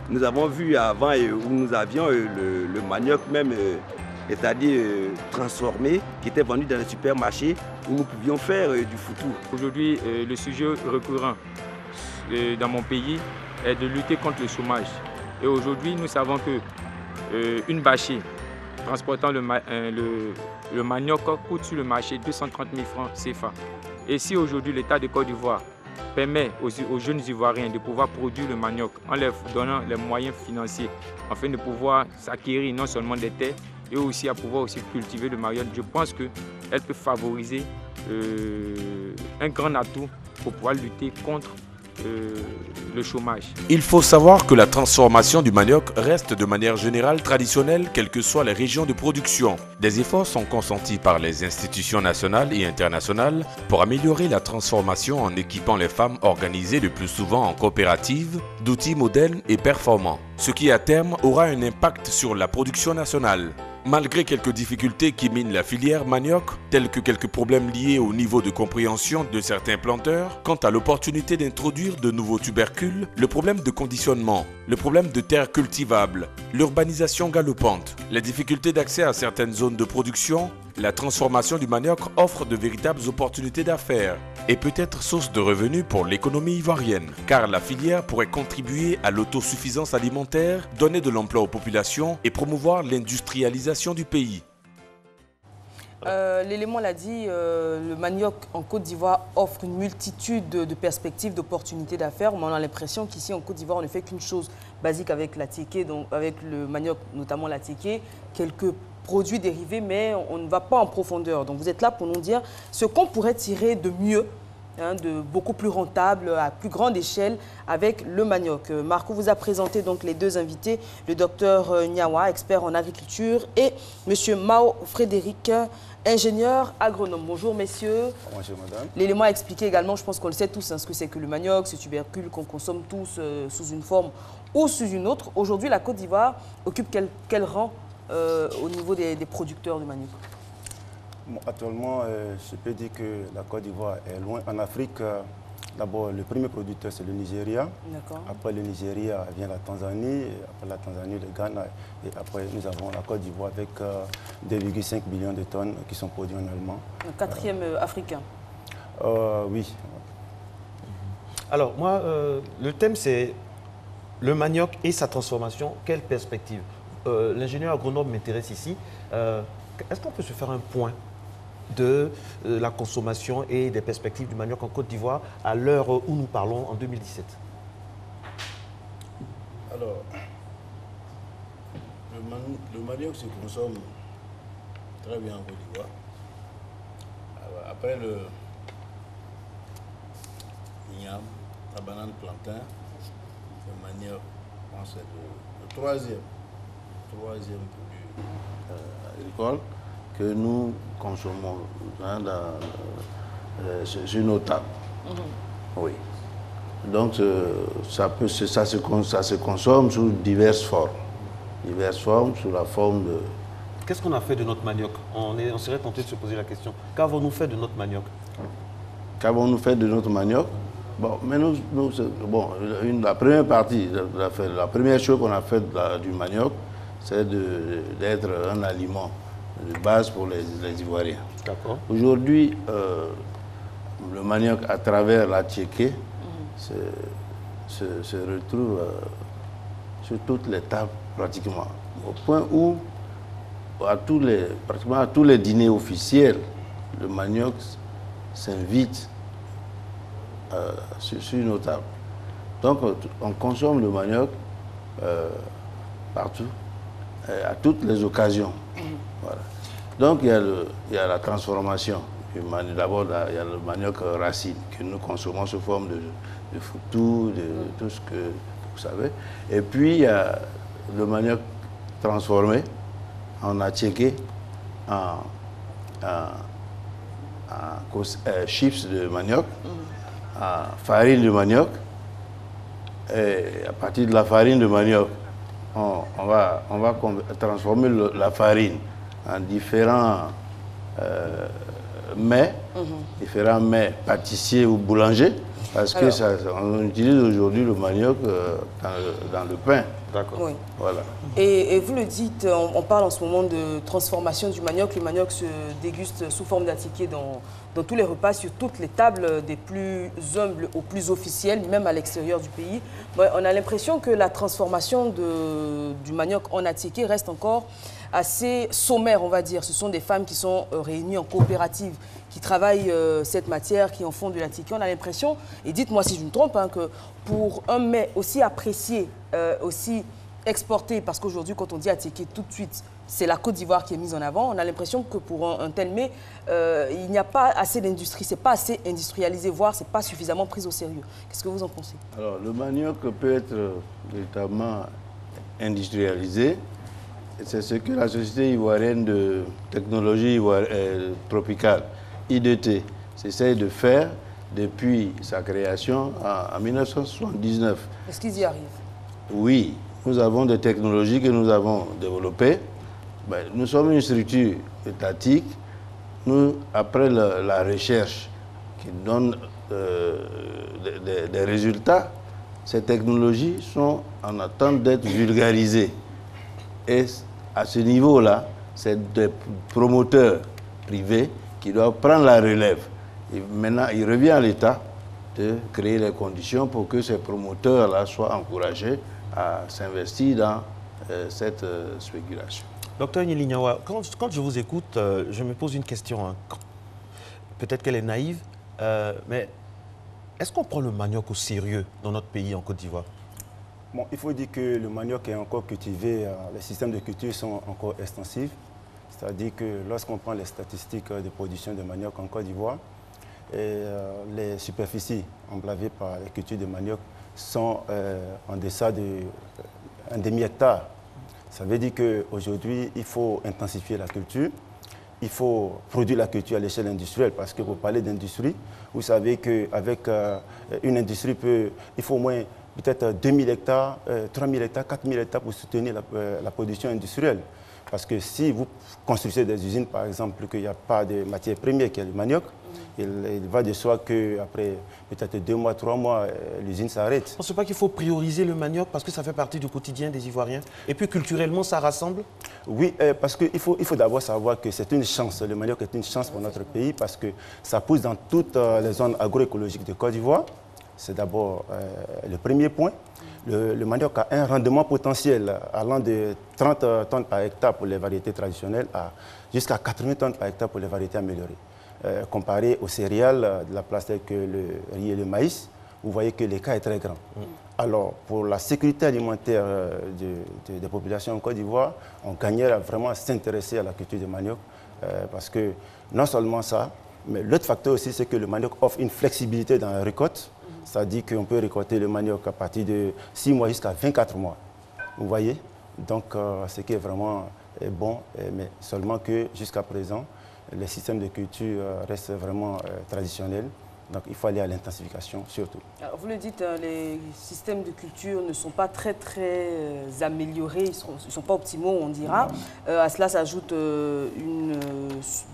Nous avons vu avant où nous avions le manioc même, c'est-à-dire transformé, qui était vendu dans les supermarchés où nous pouvions faire du foutou. Aujourd'hui, le sujet récurrent dans mon pays est de lutter contre le chômage. Et aujourd'hui, nous savons qu'une bâchée transportant le manioc coûte sur le marché 230 000 francs CFA. Et si aujourd'hui l'État de Côte d'Ivoire permet aussi aux jeunes Ivoiriens de pouvoir produire le manioc en leur donnant les moyens financiers afin de pouvoir s'acquérir non seulement des terres et aussi à pouvoir aussi cultiver le manioc. Je pense qu'elle peut favoriser un grand atout pour pouvoir lutter contre le chômage. Il faut savoir que la transformation du manioc reste de manière générale traditionnelle, quelles que soient les régions de production. Des efforts sont consentis par les institutions nationales et internationales pour améliorer la transformation en équipant les femmes organisées le plus souvent en coopératives d'outils modernes et performants, ce qui à terme aura un impact sur la production nationale. Malgré quelques difficultés qui minent la filière manioc, tels que quelques problèmes liés au niveau de compréhension de certains planteurs, quant à l'opportunité d'introduire de nouveaux tubercules, le problème de conditionnement, le problème de terres cultivables, l'urbanisation galopante, les difficultés d'accès à certaines zones de production, la transformation du manioc offre de véritables opportunités d'affaires et peut être source de revenus pour l'économie ivoirienne, car la filière pourrait contribuer à l'autosuffisance alimentaire, donner de l'emploi aux populations et promouvoir l'industrialisation du pays. L'élément l'a dit, le manioc en Côte d'Ivoire offre une multitude de perspectives, d'opportunités d'affaires. On a l'impression qu'ici en Côte d'Ivoire, on ne fait qu'une chose basique avec la tiéké, donc avec le manioc, notamment la tiéké, quelques produits dérivés, mais on ne va pas en profondeur. Donc vous êtes là pour nous dire ce qu'on pourrait tirer de mieux, de beaucoup plus rentable, à plus grande échelle avec le manioc. Marco vous a présenté donc les deux invités, le docteur Niawa, expert en agriculture, et monsieur Mao Frédéric, ingénieur agronome. Bonjour messieurs. Bonjour madame. L'élément a expliqué également, je pense qu'on le sait tous, ce que c'est que le manioc, ce tubercule qu'on consomme tous sous une forme ou sous une autre. Aujourd'hui, la Côte d'Ivoire occupe quel rang au niveau des producteurs de manioc? Bon, actuellement, je peux dire que la Côte d'Ivoire est loin. En Afrique, d'abord, le premier producteur, c'est le Nigeria. Après le Nigeria vient la Tanzanie, après la Tanzanie, le Ghana. Et après, nous avons la Côte d'Ivoire avec 2,5 millions de tonnes qui sont produits en allemand. Le quatrième africain. Oui. Alors, moi, le thème, c'est le manioc et sa transformation. Quelle perspective? L'ingénieur agronome m'intéresse ici. Est-ce qu'on peut se faire un point de la consommation et des perspectives du manioc en Côte d'Ivoire à l'heure où nous parlons en 2017? Alors, le manioc se consomme très bien en Côte d'Ivoire. Après le igname, la banane plantain, le manioc, c'est le troisième produit agricole que nous consommons sur nos tables. Oui. Donc, ça se consomme sous diverses formes. Sous la forme de... Qu'est-ce qu'on a fait de notre manioc? On serait tenté de se poser la question. Qu'avons-nous fait de notre manioc? Qu'avons-nous fait de notre manioc? Bon, mais la première partie, la première chose qu'on a fait du manioc, c'est d'être un aliment de base pour les Ivoiriens. Aujourd'hui, le manioc, à travers la tiéké, se retrouve sur toutes les tables pratiquement. Au point où, pratiquement à tous les dîners officiels, le manioc s'invite sur nos tables. Donc, on consomme le manioc partout, à toutes les occasions. Voilà. Donc, il y a la transformation. D'abord, il y a le manioc racine que nous consommons sous forme de foutou, de tout ce que vous savez. Et puis, il y a le manioc transformé en attiéké, en chips de manioc, en farine de manioc. Et à partir de la farine de manioc, on va transformer la farine en différents mets, différents mets pâtissiers ou boulangers, parce qu'on utilise aujourd'hui le manioc dans le pain. D'accord. Oui. Voilà. Et vous le dites, on parle en ce moment de transformation du manioc. Le manioc se déguste sous forme d'attiéké dans tous les repas, sur toutes les tables, des plus humbles aux plus officielles, même à l'extérieur du pays. On a l'impression que la transformation du manioc en attiéké reste encore assez sommaire, on va dire. Ce sont des femmes qui sont réunies en coopérative, qui travaillent cette matière, qui en font de la tiki. On a l'impression, et dites-moi si je me trompe, hein, que pour un mets aussi apprécié, aussi exporté, parce qu'aujourd'hui, quand on dit attiqué, tout de suite, c'est la Côte d'Ivoire qui est mise en avant. On a l'impression que pour un tel mets, il n'y a pas assez d'industrie, c'est pas assez industrialisé, voire c'est pas suffisamment pris au sérieux. Qu'est-ce que vous en pensez? Alors, le manioc peut être véritablement industrialisé. C'est ce que la Société ivoirienne de technologie tropicale, IDT, s'essaye de faire depuis sa création en 1979. Est-ce qu'ils y arrivent? Oui, nous avons des technologies que nous avons développées. Ben, nous sommes une structure étatique. Nous, après la recherche qui donne des résultats, ces technologies sont en attente d'être vulgarisées. Et à ce niveau-là, c'est des promoteurs privés qui doivent prendre la relève. Et maintenant, il revient à l'État de créer les conditions pour que ces promoteurs-là soient encouragés à s'investir dans cette spéculation. Docteur Nyilinyawa, quand je vous écoute, je me pose une question. Hein. Peut-être qu'elle est naïve, mais est-ce qu'on prend le manioc au sérieux dans notre pays, en Côte d'Ivoire? Bon, il faut dire que le manioc est encore cultivé, les systèmes de culture sont encore extensifs. C'est-à-dire que lorsqu'on prend les statistiques de production de manioc en Côte d'Ivoire, les superficies emblavées par les cultures de manioc sont en deçà d'un demi-hectare. Ça veut dire qu'aujourd'hui, il faut intensifier la culture, il faut produire la culture à l'échelle industrielle, parce que pour parler d'industrie, vous savez qu'avec une industrie, il faut au moins peut-être 2000 hectares, 3000 hectares, 4000 hectares pour soutenir la production industrielle. Parce que si vous construisez des usines, par exemple, qu'il n'y a pas de matière première qui est le manioc, il va de soi qu'après peut-être 2 mois, 3 mois, l'usine s'arrête. On ne sait pas qu'il faut prioriser le manioc parce que ça fait partie du quotidien des Ivoiriens. Et puis culturellement, ça rassemble? Oui, parce qu'il faut d'abord savoir que c'est une chance. Le manioc est une chance pour notre pays parce que ça pousse dans toutes les zones agroécologiques de Côte d'Ivoire. C'est d'abord le premier point. Le manioc a un rendement potentiel allant de 30 tonnes par hectare pour les variétés traditionnelles à jusqu'à 80 tonnes par hectare pour les variétés améliorées. Comparé aux céréales de la place telle que le riz et le maïs, vous voyez que l'écart est très grand. Alors, pour la sécurité alimentaire des populations en Côte d'Ivoire, on gagnerait vraiment à s'intéresser à la culture du manioc parce que non seulement ça, mais l'autre facteur aussi, c'est que le manioc offre une flexibilité dans la récolte. C'est-à-dire qu'on peut récolter le manioc à partir de 6 mois jusqu'à 24 mois. Vous voyez? Donc, ce qui est vraiment bon, mais seulement que jusqu'à présent, les systèmes de culture restent vraiment traditionnels. Donc, il faut aller à l'intensification surtout. Alors, vous le dites, les systèmes de culture ne sont pas très améliorés, ils ne sont pas optimaux, on dira. À cela s'ajoute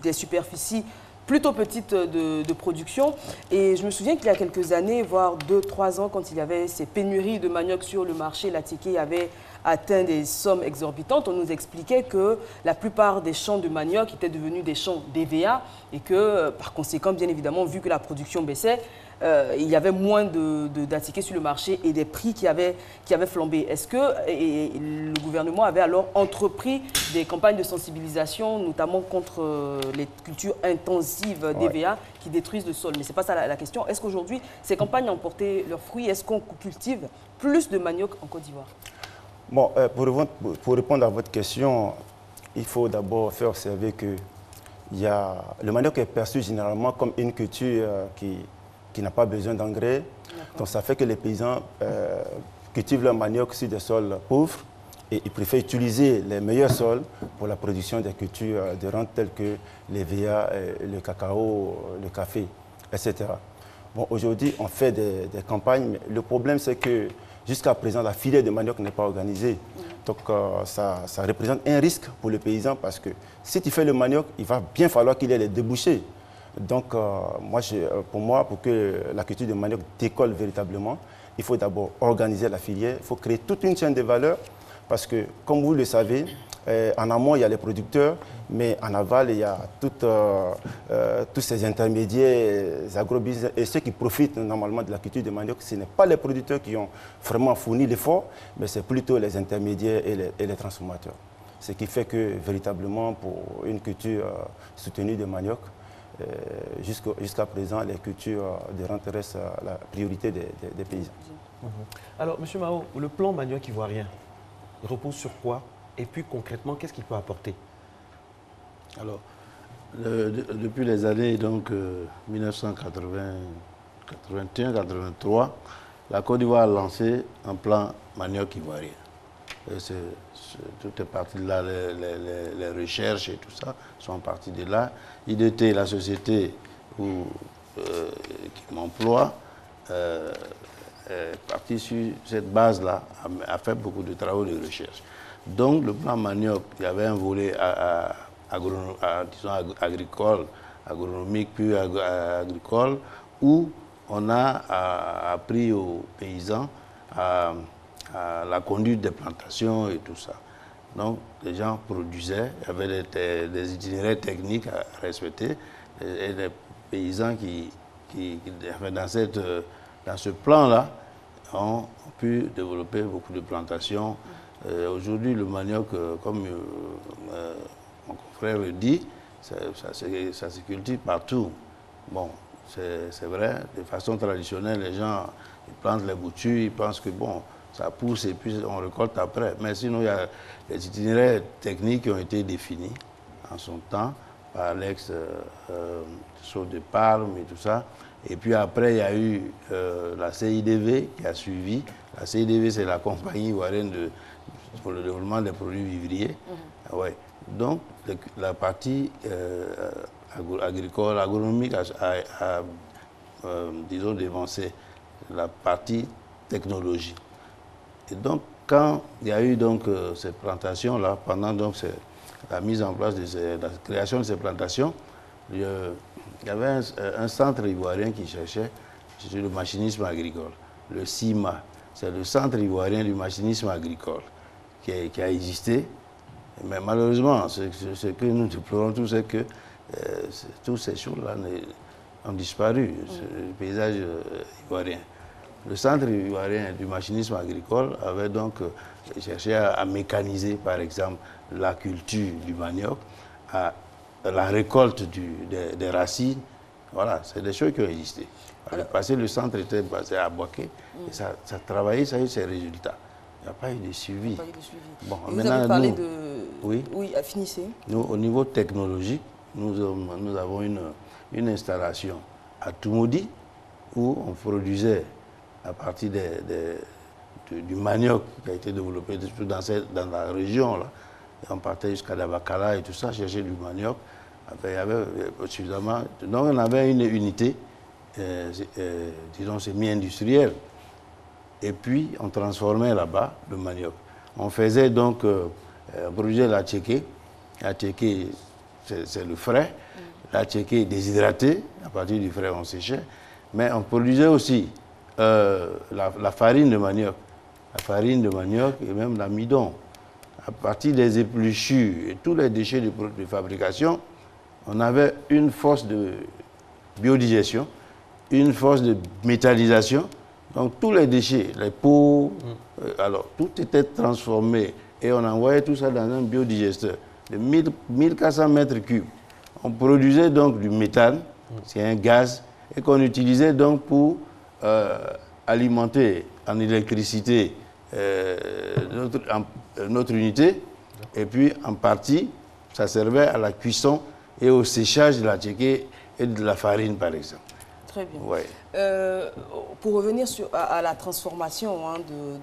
des superficies plutôt petite de production. Et je me souviens qu'il y a quelques années, voire 2-3 ans, quand il y avait ces pénuries de manioc sur le marché, la tiki avait atteint des sommes exorbitantes. On nous expliquait que la plupart des champs de manioc étaient devenus des champs d'EVA et que, par conséquent, bien évidemment, vu que la production baissait, il y avait moins d'attiqués sur le marché et des prix qui avaient flambé. Est-ce que le gouvernement avait alors entrepris des campagnes de sensibilisation, notamment contre les cultures intensives d'EVA qui détruisent le sol? Mais ce n'est pas ça la question. Est-ce qu'aujourd'hui, ces campagnes ont porté leurs fruits? Est-ce qu'on cultive plus de manioc en Côte d'Ivoire? Bon, pour répondre à votre question, il faut d'abord faire observer que le manioc est perçu généralement comme une culture qui n'a pas besoin d'engrais. Donc ça fait que les paysans cultivent leur manioc sur des sols pauvres et ils préfèrent utiliser les meilleurs sols pour la production des cultures de rente telles que les VA, le cacao, le café, etc. Bon, aujourd'hui, on fait des campagnes, mais le problème c'est que jusqu'à présent, la filière de manioc n'est pas organisée. Donc ça représente un risque pour le paysan parce que si tu fais le manioc, il va bien falloir qu'il ait les débouchés. Donc, pour que la culture de manioc décolle véritablement, il faut d'abord organiser la filière, il faut créer toute une chaîne de valeur, parce que, comme vous le savez, en amont, il y a les producteurs, mais en aval, il y a tous ces intermédiaires, les agrobusiness, et ceux qui profitent normalement de la culture de manioc, ce n'est pas les producteurs qui ont vraiment fourni l'effort, mais c'est plutôt les intermédiaires et les transformateurs. Ce qui fait que véritablement pour une culture soutenue de manioc, jusqu'à présent, les cultures de rente restent la priorité des paysans. Alors, M. Mao, le plan manioc ivoirien repose sur quoi? Et puis concrètement, qu'est-ce qu'il peut apporter? Alors, depuis les années 1981-83, la Côte d'Ivoire a lancé un plan manioc ivoirien. Tout est parti de là, les recherches et tout ça sont partis de là. IDT, la société qui m'emploie, est partie sur cette base-là, a fait beaucoup de travaux de recherche. Donc, le plan manioc, il y avait un volet disons agricole, agronomique, puis agricole, où on a appris aux paysans à la conduite des plantations et tout ça. Donc, les gens produisaient, il y avait des itinéraires techniques à respecter, et les paysans qui dans ce plan-là, ont pu développer beaucoup de plantations. Aujourd'hui, le manioc, comme mon confrère le dit, ça se cultive partout. Bon, c'est vrai, de façon traditionnelle, les gens ils plantent les boutures, ils pensent que bon, ça pousse et puis on récolte après. Mais sinon, il y a des itinéraires techniques qui ont été définis en son temps par l'ex-saut de Palme et tout ça. Et puis après, il y a eu la CIDV qui a suivi. La CIDV, c'est la compagnie ivoirienne pour le développement des produits vivriers. Ouais. Donc, la partie agricole, agronomique a disons, dévancé la partie technologie. Et donc, quand il y a eu donc, ces plantations-là, pendant donc, la mise en place de la création de ces plantations, il y avait un centre ivoirien qui cherchait le machinisme agricole. Le CIMA, c'est le centre ivoirien du machinisme agricole qui a existé. Mais malheureusement, ce que nous déplorons tous, c'est que toutes ces choses-là ont disparu, le paysage ivoirien. Le centre ivoirien du machinisme agricole avait donc cherché à mécaniser, par exemple, la culture du manioc, la récolte des racines. Voilà, c'est des choses qui ont existé. Par le passé, le centre était basé à Boaké et ça travaillait, ça a eu ses résultats. Il n'y a pas eu de suivi. Bon, vous avez parlé de... Oui, finissez. Nous, au niveau technologique, nous avons une installation à Toumoudi où on produisait à partir du manioc qui a été développé dans la région. Là. Et on partait jusqu'à Dabakala et tout ça, chercher du manioc. Après, il y avait suffisamment. Donc, on avait une unité, disons, semi-industrielle. Et puis, on transformait là-bas le manioc. On faisait donc, on produisait la tchéké. La tchéké, c'est le frais. La tchéké déshydraté. À partir du frais, on séchait. Mais on produisait aussi la farine de manioc. La farine de manioc et même l'amidon. À partir des épluchures et tous les déchets de fabrication, on avait une force de biodigestion, une force de métallisation. Donc tous les déchets, les peaux, alors tout était transformé et on envoyait tout ça dans un biodigesteur de 1400 mètres cubes. On produisait donc du méthane, c'est un gaz, et qu'on utilisait donc pour alimenter en électricité notre unité. Et puis en partie, ça servait à la cuisson et au séchage de la tchéké et de la farine, par exemple. Très bien. Ouais. Pour revenir à la transformation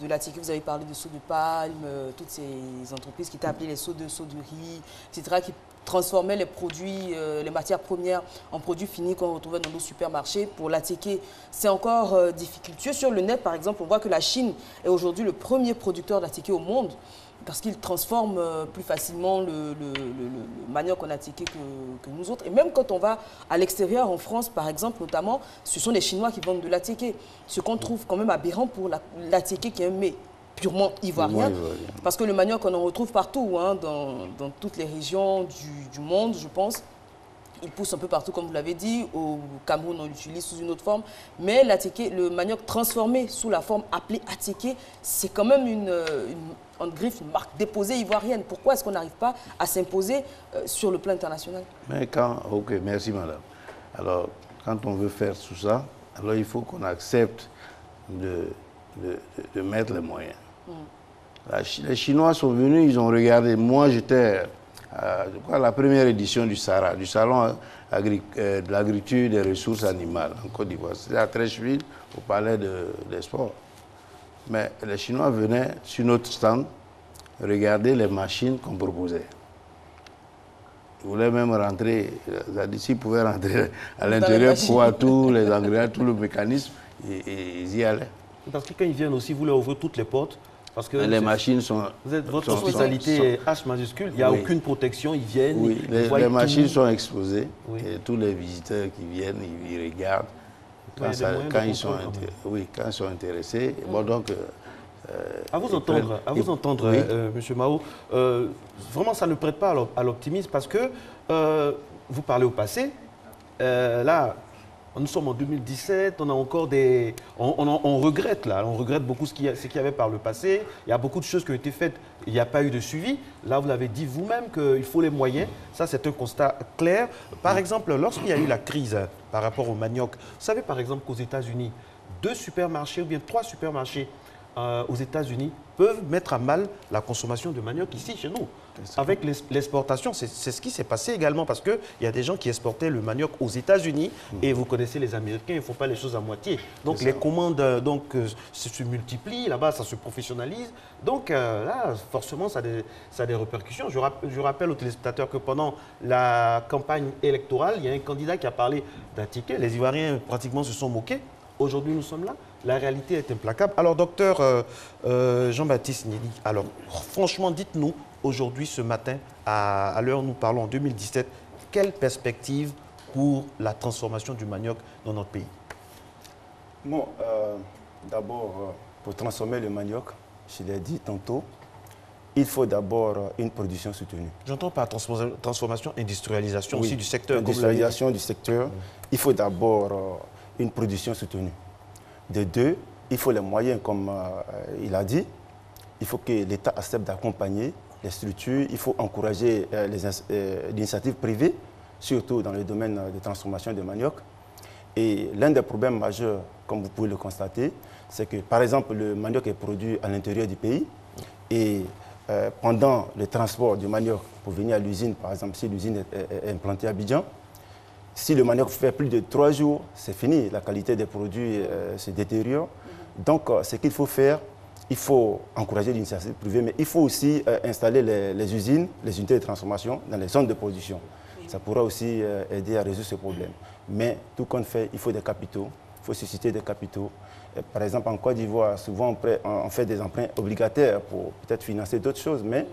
de la tchéké, vous avez parlé de seaux de palme, toutes ces entreprises qui étaient appelées les seaux de riz, etc., qui transformaient les produits, les matières premières en produits finis qu'on retrouvait dans nos supermarchés. Pour la tchéké, c'est encore difficultueux. Sur le net, par exemple, on voit que la Chine est aujourd'hui le premier producteur de la tchéké au monde, parce qu'ils transforment plus facilement le manioc en tchéké que nous autres. Et même quand on va à l'extérieur, en France par exemple, notamment, ce sont les Chinois qui vendent de la tchéké. Ce qu'on trouve quand même aberrant pour la tchéké qui est un mets purement ivoirien. Parce que le manioc, on en retrouve partout, hein, dans toutes les régions du monde, je pense. il pousse un peu partout, comme vous l'avez dit. Au Cameroun, on l'utilise sous une autre forme. Mais le manioc transformé sous la forme appelée atiké, c'est quand même une marque déposée ivoirienne. Pourquoi est-ce qu'on n'arrive pas à s'imposer sur le plan international? Mais ok, merci madame. Alors, quand on veut faire tout ça, alors il faut qu'on accepte de mettre les moyens. Les Chinois sont venus, ils ont regardé. Moi, j'étais à la première édition du SARA, du Salon de l'agriculture et des ressources animales en Côte d'Ivoire. C'était à Treichville, on parlait des sports. Mais les Chinois venaient sur notre stand regarder les machines qu'on proposait. Ils voulaient même rentrer, s'ils pouvaient rentrer à l'intérieur pour voir tous les ingrédients, tout le mécanisme, et ils y allaient. Parce que quand ils viennent aussi, vous leur ouvrez toutes les portes. Parce que les machines sont... Votre spécialité est H majuscule, il n'y a aucune protection, ils viennent... Oui, les machines sont exposées, et tous les visiteurs qui viennent, ils regardent. Quand ils sont intéressés. Bon, donc... à vous entendre, oui. M. Mao, vraiment ça ne prête pas à l'optimisme parce que vous parlez au passé, là, nous sommes en 2017, on a encore des... On regrette là, on regrette beaucoup ce qu'il y avait par le passé. Il y a beaucoup de choses qui ont été faites, il n'y a pas eu de suivi. Là, vous l'avez dit vous-même qu'il faut les moyens. Ça, c'est un constat clair. Par exemple, lorsqu'il y a eu la crise par rapport au manioc, vous savez par exemple qu'aux États-Unis, 2 supermarchés ou bien 3 supermarchés aux États-Unis peuvent mettre à mal la consommation de manioc ici, chez nous. Avec l'exportation, c'est ce qui s'est passé également parce qu'il y a des gens qui exportaient le manioc aux États-Unis et vous connaissez les Américains, ils ne font pas les choses à moitié. Donc les commandes se multiplient, là-bas ça se professionnalise. Donc là, forcément, ça a des répercussions. Je rappelle aux téléspectateurs que pendant la campagne électorale, il y a un candidat qui a parlé d'un ticket. Les Ivoiriens pratiquement se sont moqués. Aujourd'hui, nous sommes là. La réalité est implacable. Alors, docteur Jean-Baptiste Niedi, alors, franchement, dites-nous, aujourd'hui, ce matin, à l'heure où nous parlons, en 2017, quelle perspective pour la transformation du manioc dans notre pays? Bon, d'abord, pour transformer le manioc, je l'ai dit tantôt, il faut d'abord une production soutenue. J'entends par transformation, industrialisation aussi du secteur. Industrialisation du secteur. Il faut d'abord une production soutenue. De 2, il faut les moyens, comme il a dit. Il faut que l'État accepte d'accompagner les structures. Il faut encourager les initiatives privées, surtout dans le domaine de transformation de manioc. Et l'un des problèmes majeurs, comme vous pouvez le constater, c'est que, par exemple, le manioc est produit à l'intérieur du pays. Et pendant le transport du manioc pour venir à l'usine, par exemple, si l'usine est implantée à Abidjan, si le manioc fait plus de 3 jours, c'est fini. La qualité des produits se détériore. Donc, ce qu'il faut faire, il faut encourager l'initiative privée, mais il faut aussi installer les usines, les unités de transformation dans les zones de production. Ça pourra aussi aider à résoudre ce problème. Mais tout compte fait, il faut des capitaux, il faut susciter des capitaux. Par exemple, en Côte d'Ivoire, souvent on fait des emprunts obligataires pour peut-être financer d'autres choses, mais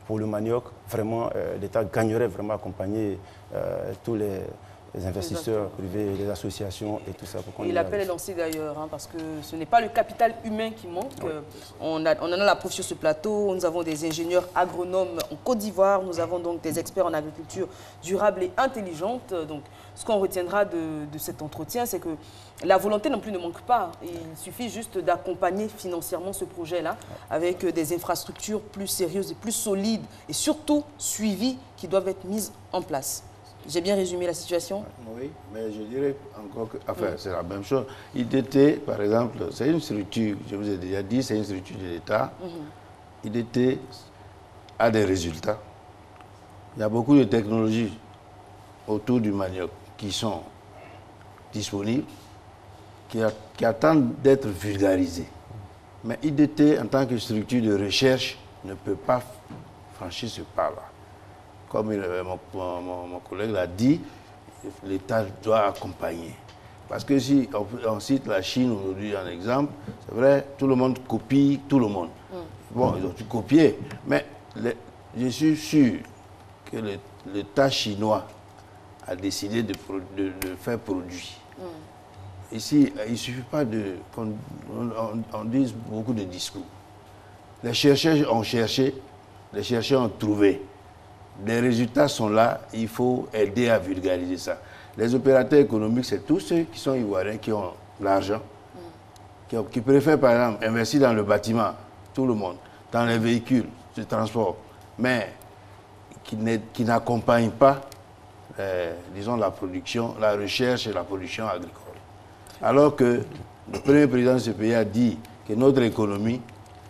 pour le manioc, vraiment, l'État gagnerait vraiment à accompagner tous les investisseurs privés, les associations et tout ça. Et l'appel est lancé d'ailleurs, hein, parce que ce n'est pas le capital humain qui manque. Oui. On en a la preuve sur ce plateau. Nous avons des ingénieurs agronomes en Côte d'Ivoire. Nous avons donc des experts en agriculture durable et intelligente. Donc, ce qu'on retiendra de cet entretien, c'est que la volonté non plus ne manque pas. Il suffit juste d'accompagner financièrement ce projet-là avec des infrastructures plus sérieuses et plus solides et surtout suivies qui doivent être mises en place. J'ai bien résumé la situation? Oui, mais je dirais encore que c'est la même chose. IDT, par exemple, c'est une structure, je vous ai déjà dit, c'est une structure de l'État. IDT a des résultats. Il y a beaucoup de technologies autour du manioc qui sont disponibles, qui attendent d'être vulgarisées. Mais IDT, en tant que structure de recherche, ne peut pas franchir ce pas-là. Comme mon collègue l'a dit, l'État doit accompagner. Parce que si on cite la Chine aujourd'hui en exemple, c'est vrai, tout le monde copie tout le monde. Bon, ils ont tout copié, mais je suis sûr que l'État chinois a décidé de faire produit. Ici, il ne suffit pas qu'on dise beaucoup de discours. Les chercheurs ont cherché, les chercheurs ont trouvé. les résultats sont là, il faut aider à vulgariser ça. Les opérateurs économiques, c'est tous ceux qui sont ivoiriens, qui ont l'argent, qui préfèrent par exemple investir dans le bâtiment, tout le monde, dans les véhicules de transport, mais qui n'accompagnent pas, disons, la production, la recherche et la production agricole. Alors que le premier président de ce pays a dit que notre économie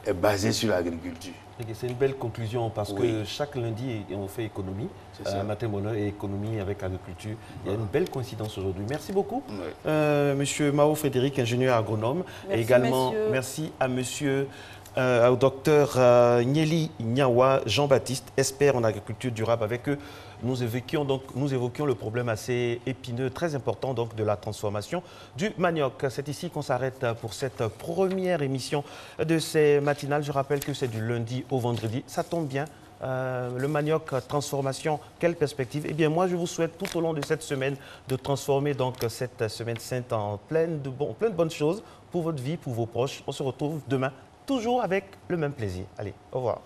est basée sur l'agriculture. C'est une belle conclusion parce que chaque lundi, on fait économie. Matin Bonheur et économie avec agriculture. Il y a une belle coïncidence aujourd'hui. Merci beaucoup, Monsieur Mao Frédéric, ingénieur agronome. Merci, et également, messieurs. merci à Monsieur, au docteur Nieli Nyawa Jean-Baptiste, expert en agriculture durable. Avec eux, nous évoquions le problème assez épineux, très important donc, de la transformation du manioc. C'est ici qu'on s'arrête pour cette première émission de ces matinales. Je rappelle que c'est du lundi au vendredi. Ça tombe bien. Le manioc, transformation, quelle perspective? Eh bien, moi, je vous souhaite tout au long de cette semaine de transformer donc cette semaine sainte en pleine de bonnes choses pour votre vie, pour vos proches. On se retrouve demain, toujours avec le même plaisir. Allez, au revoir.